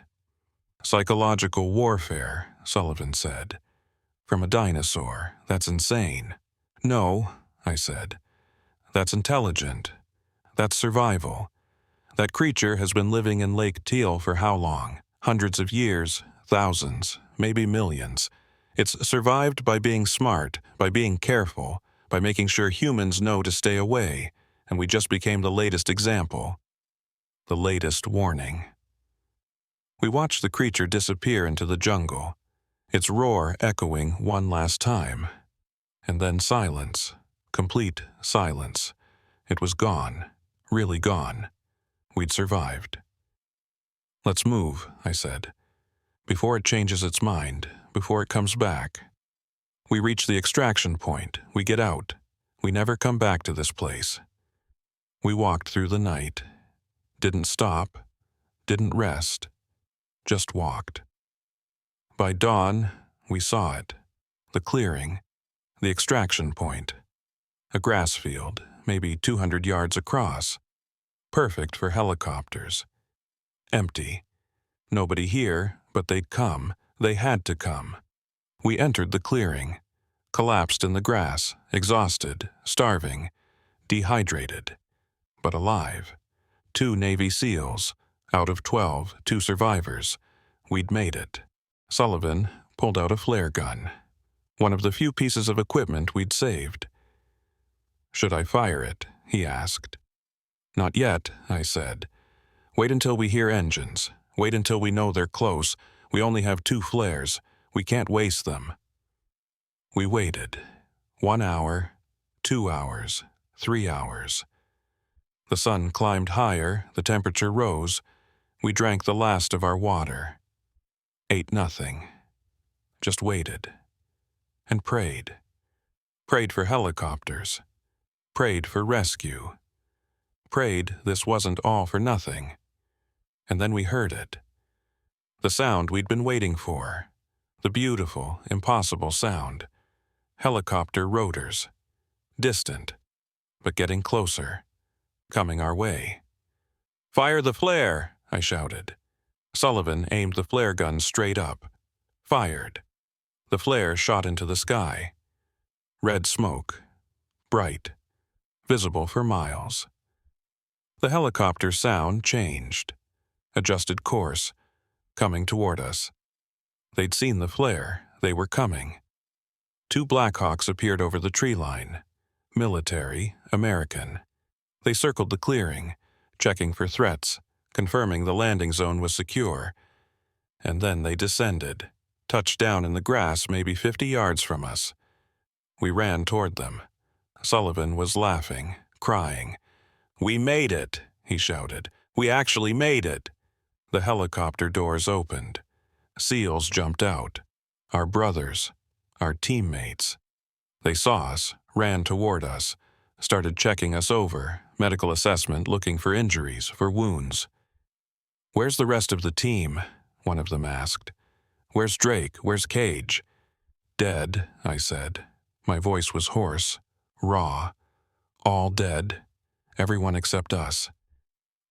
Speaker 1: Psychological warfare, Sullivan said. From a dinosaur, that's insane. No, I said. That's intelligent. That's survival. That creature has been living in Lake Tele for how long? Hundreds of years, thousands, maybe millions. It's survived by being smart, by being careful, by making sure humans know to stay away, and we just became the latest example. The latest warning. We watched the creature disappear into the jungle, its roar echoing one last time. And then silence, complete silence. It was gone, really gone. We'd survived. "Let's move," I said, "before it changes its mind, before it comes back. We reach the extraction point, we get out. We never come back to this place." We walked through the night. Didn't stop, didn't rest, just walked. By dawn, we saw it. The clearing, the extraction point. A grass field, maybe 200 yards across. Perfect for helicopters. Empty. Nobody here, but they'd come. They had to come. We entered the clearing, collapsed in the grass, exhausted, starving, dehydrated, but alive. 2 Navy SEALs, out of 12, 2 survivors. We'd made it. Sullivan pulled out a flare gun, one of the few pieces of equipment we'd saved. "Should I fire it?" he asked. "Not yet," I said. "Wait until we hear engines. Wait until we know they're close. We only have 2 flares. We can't waste them." We waited. 1 hour, 2 hours, 3 hours. The sun climbed higher, the temperature rose. We drank the last of our water. Ate nothing. Just waited. And prayed. Prayed for helicopters. Prayed for rescue. Prayed this wasn't all for nothing. And then we heard it. The sound we'd been waiting for. The beautiful, impossible sound. Helicopter rotors. Distant, but getting closer. Coming our way. "Fire the flare!" I shouted. Sullivan aimed the flare gun straight up. Fired. The flare shot into the sky. Red smoke. Bright. Visible for miles. The helicopter sound changed. Adjusted course. Coming toward us. They'd seen the flare. They were coming. 2 Blackhawks appeared over the tree line. Military, American. They circled the clearing, checking for threats, confirming the landing zone was secure. And then they descended, touched down in the grass maybe 50 yards from us. We ran toward them. Sullivan was laughing, crying. "We made it," he shouted. "We actually made it." The helicopter doors opened. SEALs jumped out. Our brothers, our teammates. They saw us, ran toward us, started checking us over, medical assessment looking for injuries, for wounds. "Where's the rest of the team?" one of them asked. "Where's Drake? Where's Cage?" "Dead," I said. My voice was hoarse, raw. "All dead. Everyone except us.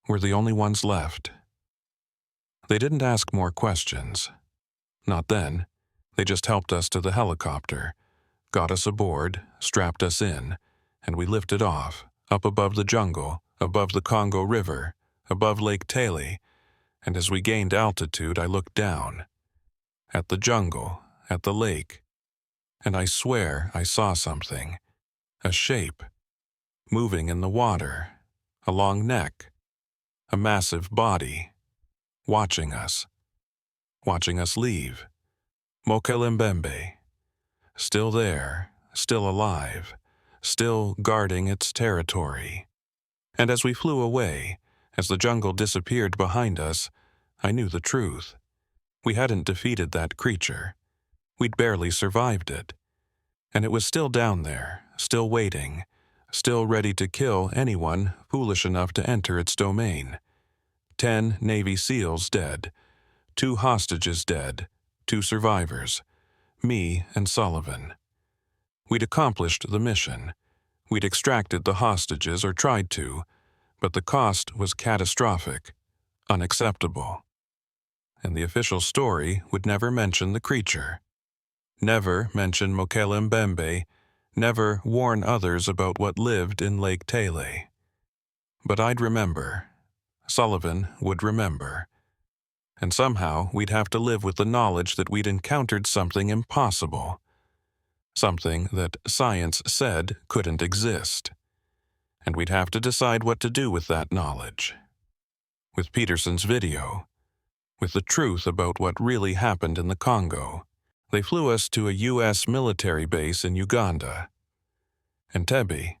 Speaker 1: We're the only ones left." They didn't ask more questions. Not then. They just helped us to the helicopter, got us aboard, strapped us in, and we lifted off, up above the jungle, above the Congo River, above Lake Tele, and as we gained altitude I looked down. At the jungle, at the lake, and I swear I saw something. A shape. Moving in the water. A long neck. A massive body. Watching us. Watching us leave. Mokele-Mbembe. Still there, still alive, still guarding its territory. And as we flew away, as the jungle disappeared behind us, I knew the truth. We hadn't defeated that creature. We'd barely survived it. And it was still down there, still waiting, still ready to kill anyone foolish enough to enter its domain. 10 Navy SEALs dead, 2 hostages dead, 2 survivors, me and Sullivan. We'd accomplished the mission. We'd extracted the hostages, or tried to, but the cost was catastrophic, unacceptable. And the official story would never mention the creature. Never mention Mokele-Mbembe, never warn others about what lived in Lake Tele. But I'd remember. Sullivan would remember. And somehow we'd have to live with the knowledge that we'd encountered something impossible. Something that science said couldn't exist. And we'd have to decide what to do with that knowledge. With Peterson's video, with the truth about what really happened in the Congo. They flew us to a U.S. military base in Uganda. Entebbe,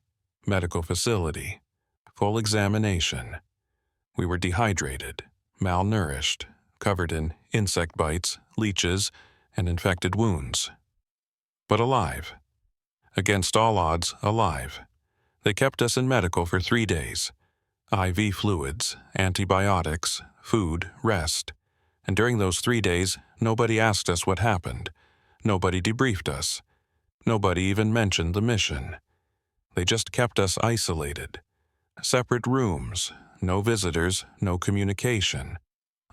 Speaker 1: medical facility, full examination. We were dehydrated, malnourished, covered in insect bites, leeches, and infected wounds. But alive. Against all odds, alive. They kept us in medical for 3 days. IV fluids, antibiotics, food, rest. And during those 3 days, nobody asked us what happened. Nobody debriefed us. Nobody even mentioned the mission. They just kept us isolated. Separate rooms, no visitors, no communication.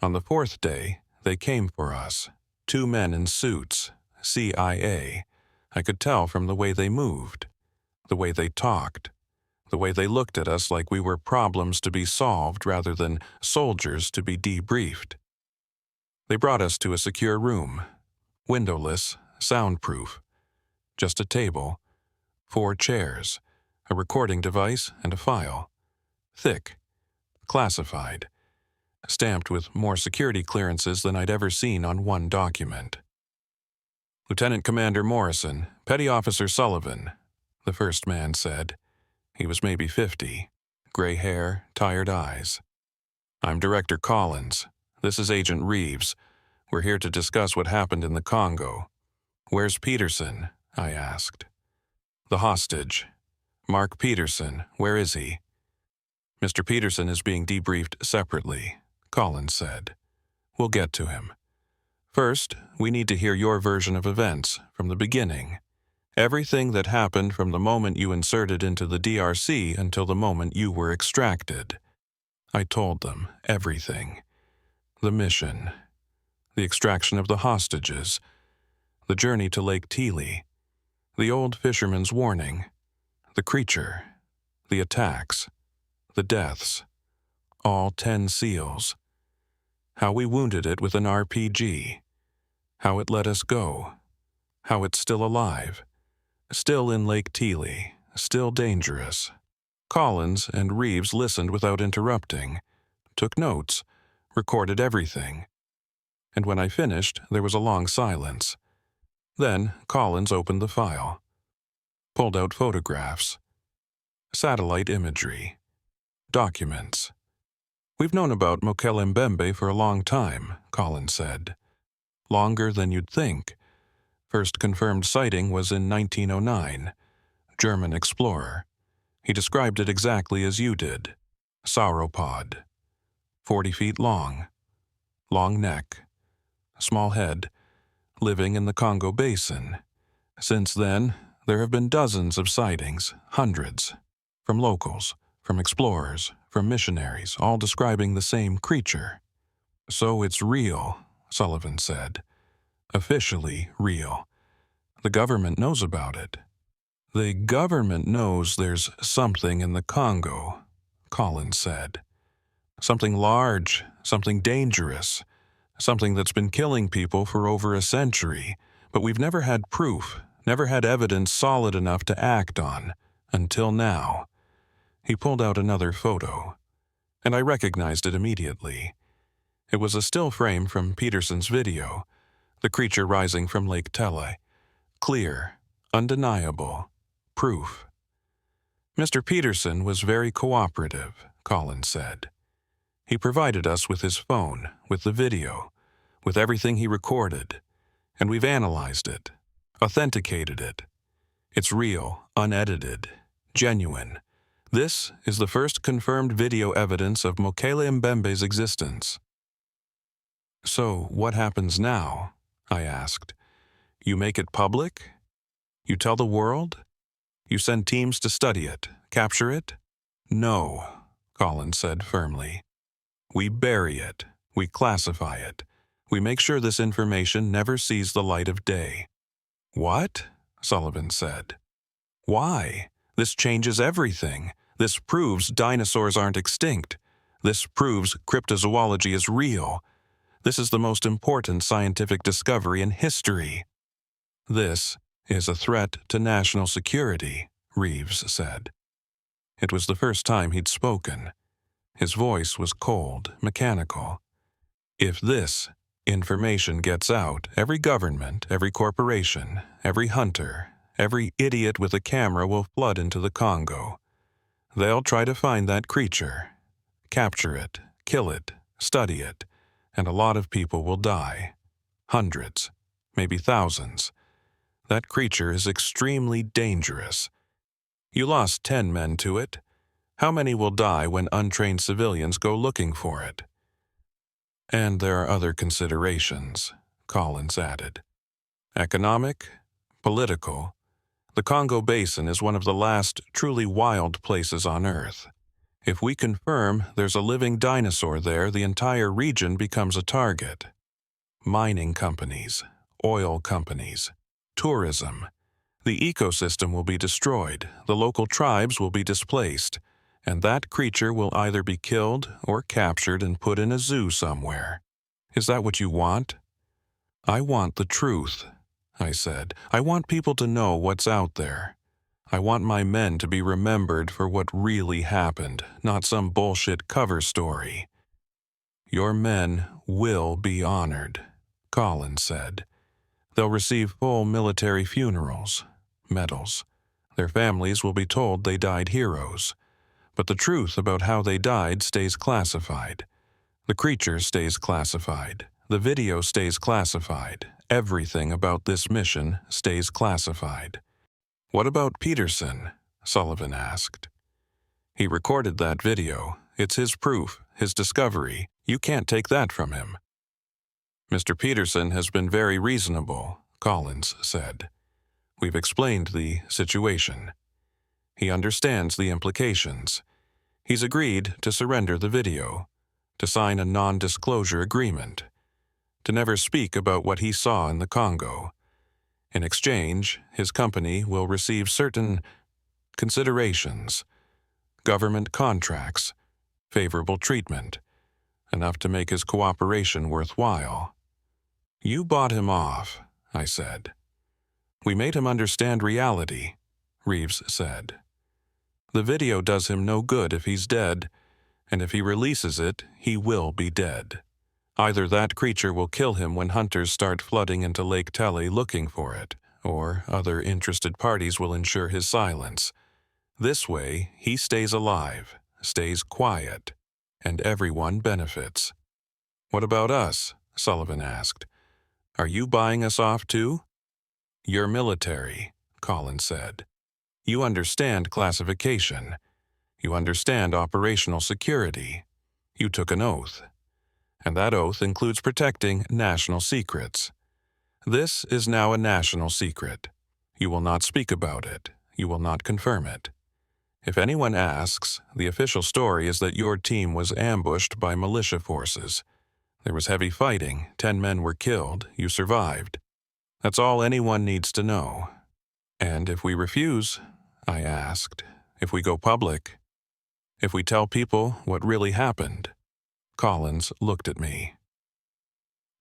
Speaker 1: On the 4th day, they came for us. 2 men in suits, CIA. I could tell from the way they moved, the way they talked, the way they looked at us like we were problems to be solved rather than soldiers to be debriefed. They brought us to a secure room, windowless, soundproof. Just a table, 4 chairs, a recording device, and a file. Thick, classified, stamped with more security clearances than I'd ever seen on one document. Lieutenant Commander Morrison, Petty Officer Sullivan, the first man said. He was maybe 50, gray hair, tired eyes. I'm Director Collins. This is Agent Reeves. We're here to discuss what happened in the Congo. Where's Peterson? I asked. The hostage. Mark Peterson, where is he? Mr. Peterson is being debriefed separately, Collins said. We'll get to him. First, we need to hear your version of events from the beginning. Everything that happened from the moment you inserted into the DRC until the moment you were extracted. I told them everything. The mission, the extraction of the hostages, the journey to Lake Tele, the old fisherman's warning, the creature, the attacks, the deaths, all 10 seals. How we wounded it with an RPG, how it let us go, how it's still alive, still in Lake Tele, still dangerous. Collins and Reeves listened without interrupting, took notes, recorded everything. And when I finished, there was a long silence. Then Collins opened the file, pulled out photographs, satellite imagery, documents. We've known about Mokele-Mbembe for a long time, Collins said. Longer than you'd think. First confirmed sighting was in 1909. German explorer. He described it exactly as you did. Sauropod. 40 feet long. Long neck. Small head. Living in the Congo Basin. Since then, there have been dozens of sightings, hundreds. From locals, from explorers, from missionaries, all describing the same creature. So it's real, Sullivan said. Officially real. The government knows about it. The government knows there's something in the Congo, Collins said. Something large, something dangerous, something that's been killing people for over a century, but we've never had proof, never had evidence solid enough to act on, until now. He pulled out another photo, and I recognized it immediately. It was a still frame from Peterson's video, the creature rising from Lake Tele. Clear, undeniable, proof. Mr. Peterson was very cooperative, Collins said. He provided us with his phone, with the video, with everything he recorded, and we've analyzed it, authenticated it. It's real, unedited, genuine. This is the first confirmed video evidence of Mokele-Mbembe's existence. So, what happens now? I asked. You make it public? You tell the world? You send teams to study it, capture it? No, Collins said firmly. We bury it. We classify it. We make sure this information never sees the light of day. What? Sullivan said. Why? This changes everything. This proves dinosaurs aren't extinct. This proves cryptozoology is real. This is the most important scientific discovery in history. This is a threat to national security, Reeves said. It was the first time he'd spoken. His voice was cold, mechanical. If this information gets out, every government, every corporation, every hunter, every idiot with a camera will flood into the Congo. They'll try to find that creature, capture it, kill it, study it, and a lot of people will die. Hundreds, maybe thousands. That creature is extremely dangerous. You lost 10 men to it. How many will die when untrained civilians go looking for it? And there are other considerations, Collins added. Economic, political. The Congo Basin is one of the last truly wild places on Earth. If we confirm there's a living dinosaur there, the entire region becomes a target. Mining companies, oil companies, tourism. The ecosystem will be destroyed, the local tribes will be displaced, and that creature will either be killed or captured and put in a zoo somewhere. Is that what you want? I want the truth, I said. I want people to know what's out there. I want my men to be remembered for what really happened, not some bullshit cover story. Your men will be honored, Collins said. They'll receive full military funerals, medals. Their families will be told they died heroes. But the truth about how they died stays classified. The creature stays classified. The video stays classified. Everything about this mission stays classified. What about Peterson? Sullivan asked. He recorded that video. It's his proof, his discovery. You can't take that from him. Mr. Peterson has been very reasonable, Collins said. We've explained the situation. He understands the implications. He's agreed to surrender the video, to sign a non-disclosure agreement, to never speak about what he saw in the Congo. In exchange, his company will receive certain considerations, government contracts, favorable treatment, enough to make his cooperation worthwhile. You bought him off, I said. We made him understand reality, Reeves said. The video does him no good if he's dead, and if he releases it, he will be dead. Either that creature will kill him when hunters start flooding into Lake Tele looking for it, or other interested parties will ensure his silence. This way, he stays alive, stays quiet, and everyone benefits. What about us? Sullivan asked. Are you buying us off too? You're military, Collins said. You understand classification. You understand operational security. You took an oath. And that oath includes protecting national secrets. This is now a national secret. You will not speak about it. You will not confirm it. If anyone asks, the official story is that your team was ambushed by militia forces. There was heavy fighting, 10 men were killed, you survived. That's all anyone needs to know. And if we refuse, I asked, if we go public, if we tell people what really happened, Collins looked at me.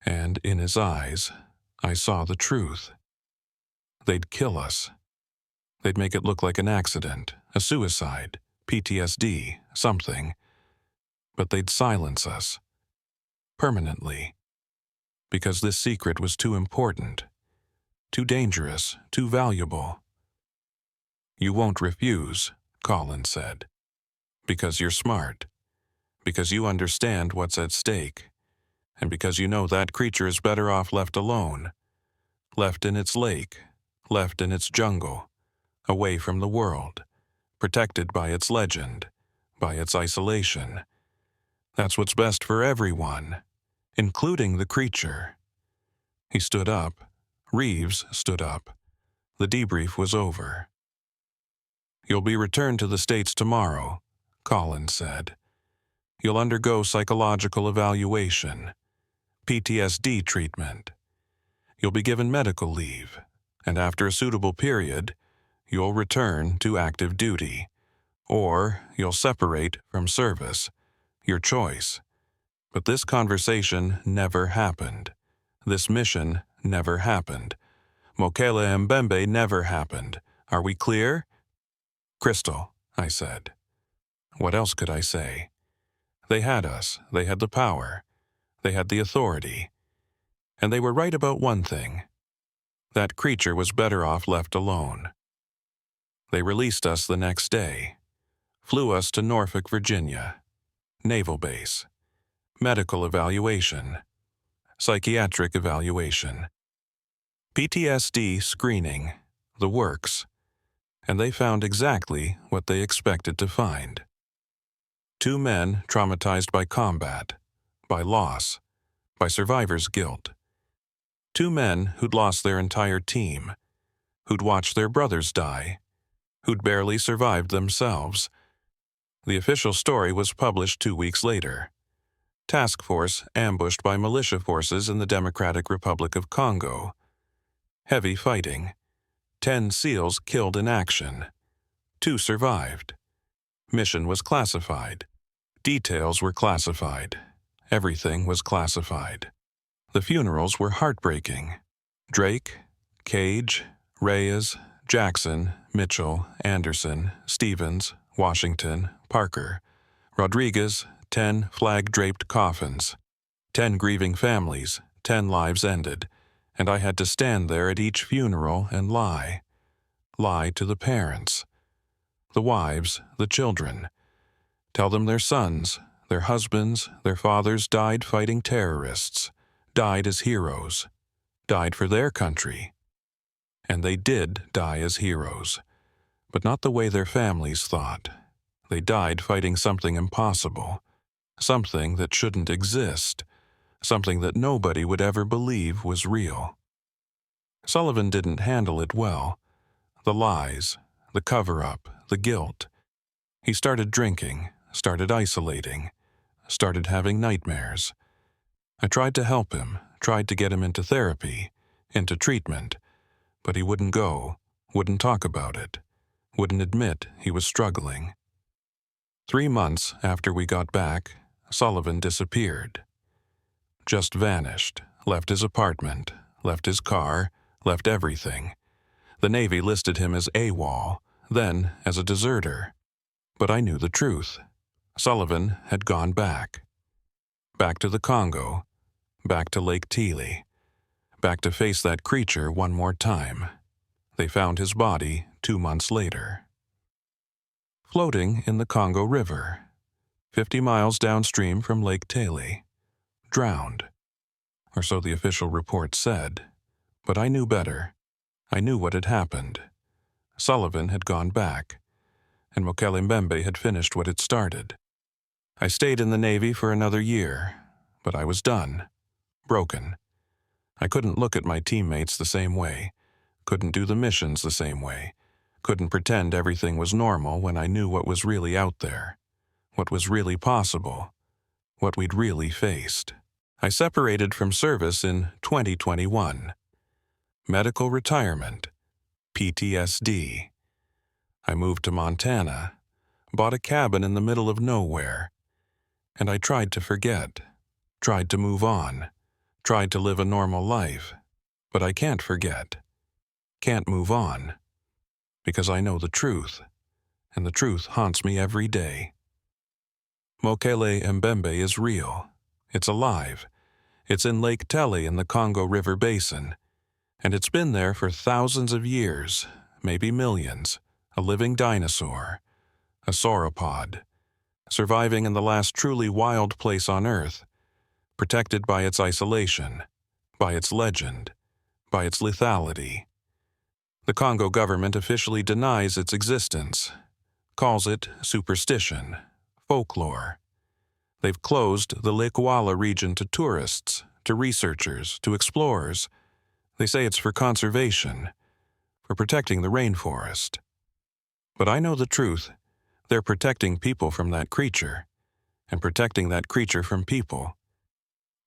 Speaker 1: And in his eyes, I saw the truth. They'd kill us. They'd make it look like an accident, a suicide, PTSD, something. But they'd silence us. Permanently. Because this secret was too important, too dangerous, too valuable. You won't refuse, Collins said. Because you're smart. Because you understand what's at stake. And because you know that creature is better off left alone. Left in its lake. Left in its jungle. Away from the world. Protected by its legend. By its isolation. That's what's best for everyone. Including the creature. He stood up. Reeves stood up. The debrief was over. You'll be returned to the States tomorrow, Collins said. You'll undergo psychological evaluation, PTSD treatment. You'll be given medical leave, and after a suitable period, you'll return to active duty, or you'll separate from service, your choice. But this conversation never happened. This mission never happened. Mokele-Mbembe never happened. Are we clear? Crystal, I said. What else could I say? They had us. They had the power. They had the authority. And they were right about one thing. That creature was better off left alone. They released us the next day, flew us to Norfolk, Virginia, Naval Base, medical evaluation, psychiatric evaluation, PTSD screening, the works, and they found exactly what they expected to find. 2 men traumatized by combat, by loss, by survivor's guilt. 2 men who'd lost their entire team, who'd watched their brothers die, who'd barely survived themselves. The official story was published 2 weeks later. Task force ambushed by militia forces in the Democratic Republic of Congo. Heavy fighting. 10 SEALs killed in action. 2 survived. Mission was classified. Details were classified. Everything was classified. The funerals were heartbreaking. Drake, Cage, Reyes, Jackson, Mitchell, Anderson, Stevens, Washington, Parker, Rodriguez, 10 flag-draped coffins, 10 grieving families, 10 lives ended, and I had to stand there at each funeral and lie. Lie to the parents, the wives, the children. Tell them their sons, their husbands, their fathers died fighting terrorists, died as heroes, died for their country. And they did die as heroes, but not the way their families thought. They died fighting something impossible, something that shouldn't exist, something that nobody would ever believe was real. Sullivan didn't handle it well. The lies, the cover-up, the guilt. He started drinking, started isolating, started having nightmares. I tried to help him, tried to get him into therapy, into treatment, but he wouldn't go, wouldn't talk about it, wouldn't admit he was struggling. 3 months after we got back, Sullivan disappeared. Just vanished, left his apartment, left his car, left everything. The Navy listed him as AWOL, then as a deserter. But I knew the truth. Sullivan had gone back. Back to the Congo, back to Lake Tele, back to face that creature one more time. They found his body 2 months later. Floating in the Congo River, 50 miles downstream from Lake Tele. Drowned. Or so the official report said. But I knew better. I knew what had happened. Sullivan had gone back, and Mokele-Mbembe had finished what it started. I stayed in the Navy for another year, but I was done. Broken. I couldn't look at my teammates the same way, couldn't do the missions the same way, couldn't pretend everything was normal when I knew what was really out there, what was really possible, what we'd really faced. I separated from service in 2021. Medical retirement, PTSD. I moved to Montana, bought a cabin in the middle of nowhere, and I tried to forget, tried to move on, tried to live a normal life, but I can't forget, can't move on, because I know the truth, and the truth haunts me every day. Mokele-Mbembe is real. It's alive. It's in Lake Tele in the Congo River Basin, and it's been there for thousands of years, maybe millions, a living dinosaur, a sauropod, surviving in the last truly wild place on Earth, protected by its isolation, by its legend, by its lethality. The Congo government officially denies its existence, calls it superstition, folklore. They've closed the Likouala region to tourists, to researchers, to explorers. They say it's for conservation, for protecting the rainforest. But I know the truth. They're protecting people from that creature, and protecting that creature from people.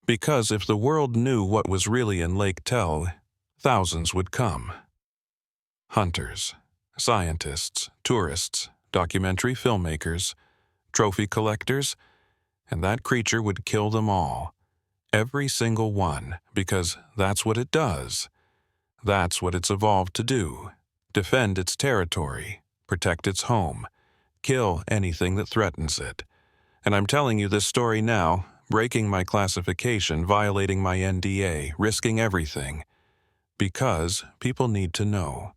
Speaker 1: Because if the world knew what was really in Lake Tele, thousands would come. Hunters, scientists, tourists, documentary filmmakers, trophy collectors, and that creature would kill them all. Every single one, because that's what it does. That's what it's evolved to do. Defend its territory, protect its home, kill anything that threatens it. And I'm telling you this story now breaking my classification, violating my NDA, risking everything. Because people need to know.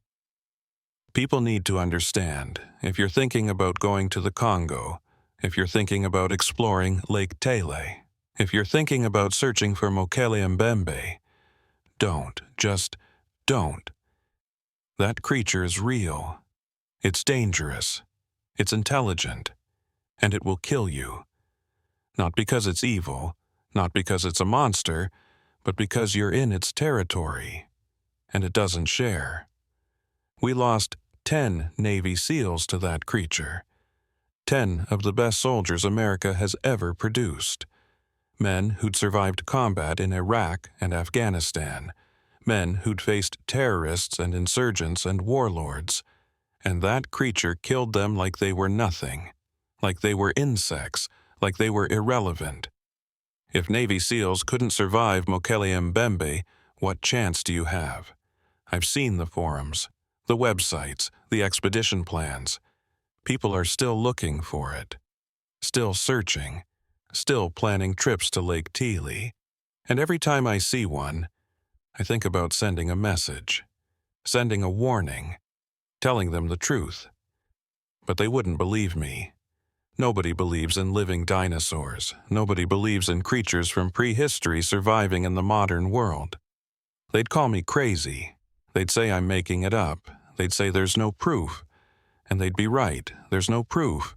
Speaker 1: People need to understand. If you're thinking about going to the Congo, if you're thinking about exploring Lake Tele, if you're thinking about searching for Mokele-Mbembe, don't. Just don't. That creature is real. It's dangerous. It's intelligent. And it will kill you. Not because it's evil, not because it's a monster, but because you're in its territory. And it doesn't share. We lost 10 Navy SEALs to that creature. 10 of the best soldiers America has ever produced. Men who'd survived combat in Iraq and Afghanistan. Men who'd faced terrorists and insurgents and warlords. And that creature killed them like they were nothing. Like they were insects. Like they were irrelevant. If Navy SEALs couldn't survive Mokele-Mbembe, what chance do you have? I've seen the forums, the websites, the expedition plans. People are still looking for it. Still searching. Still planning trips to Lake Tele. And every time I see one, I think about sending a message. Sending a warning. Telling them the truth. But they wouldn't believe me. Nobody believes in living dinosaurs. Nobody believes in creatures from prehistory surviving in the modern world. They'd call me crazy. They'd say I'm making it up. They'd say there's no proof. And they'd be right. There's no proof.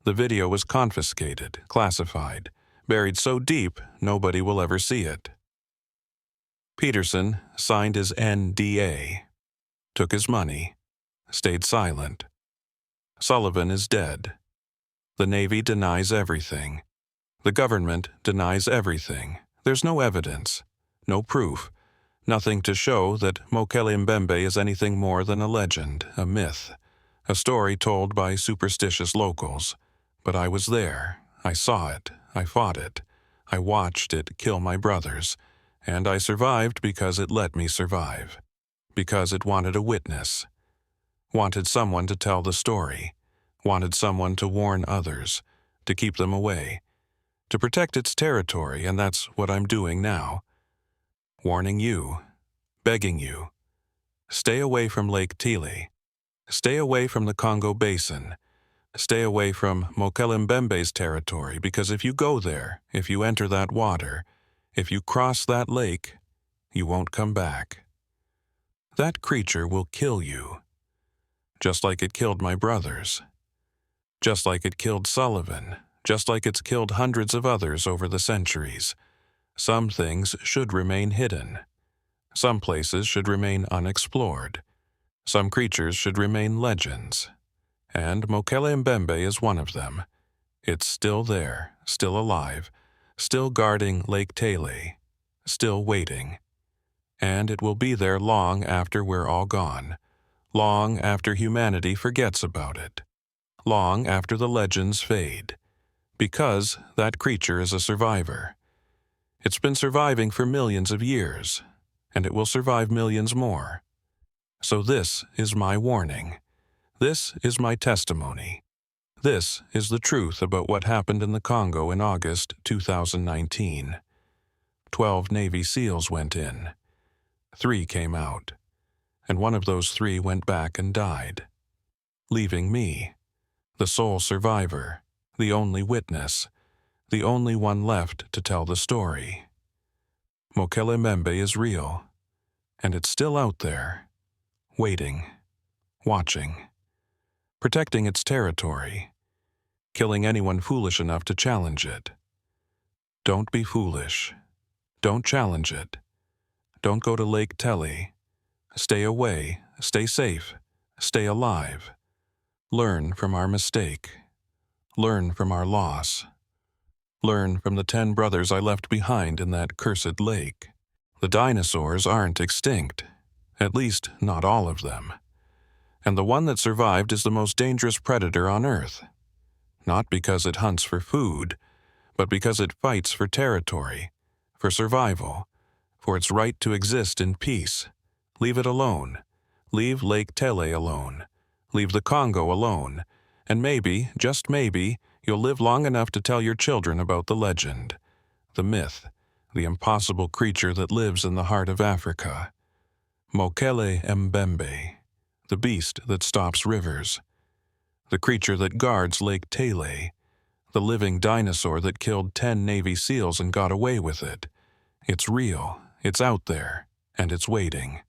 Speaker 1: The video was confiscated, classified, buried so deep nobody will ever see it. Peterson signed his NDA, took his money, stayed silent. Sullivan is dead. The Navy denies everything. The government denies everything. There's no evidence, no proof, nothing to show that Mokele-Mbembe is anything more than a legend, a myth, a story told by superstitious locals. But I was there. I saw it. I fought it. I watched it kill my brothers. And I survived because it let me survive. Because it wanted a witness. Wanted someone to tell the story. Wanted someone to warn others. To keep them away. To protect its territory, and that's what I'm doing now. Warning you. Begging you. Stay away from Lake Tele. Stay away from the Congo Basin. Stay away from Mokele-Mbembe's territory, because if you go there, if you enter that water, if you cross that lake, you won't come back. That creature will kill you. Just like it killed my brothers. Just like it killed Sullivan. Just like it's killed hundreds of others over the centuries. Some things should remain hidden. Some places should remain unexplored. Some creatures should remain legends. And Mokele-Mbembe is one of them. It's still there, still alive, still guarding Lake Tele, still waiting. And it will be there long after we're all gone, long after humanity forgets about it, long after the legends fade, because that creature is a survivor. It's been surviving for millions of years, and it will survive millions more. So this is my warning. This is my testimony. This is the truth about what happened in the Congo in August 2019. 12 Navy SEALs went in. 3 came out. And one of those 3 went back and died. Leaving me, the sole survivor, the only witness, the only one left to tell the story. Mokele-Mbembe is real. And it's still out there. Waiting. Watching. Protecting its territory, killing anyone foolish enough to challenge it. Don't be foolish. Don't challenge it. Don't go to Lake Tele. Stay away, stay safe, stay alive. Learn from our mistake. Learn from our loss. Learn from the 10 brothers I left behind in that cursed lake. The dinosaurs aren't extinct, at least not all of them. And the one that survived is the most dangerous predator on Earth. Not because it hunts for food, but because it fights for territory, for survival, for its right to exist in peace. Leave it alone. Leave Lake Tele alone. Leave the Congo alone. And maybe, just maybe, you'll live long enough to tell your children about the legend. The myth, the impossible creature that lives in the heart of Africa. Mokele-Mbembe, the beast that stops rivers. The creature that guards Lake Tele, the living dinosaur that killed 10 Navy SEALs and got away with it. It's real, it's out there, and it's waiting.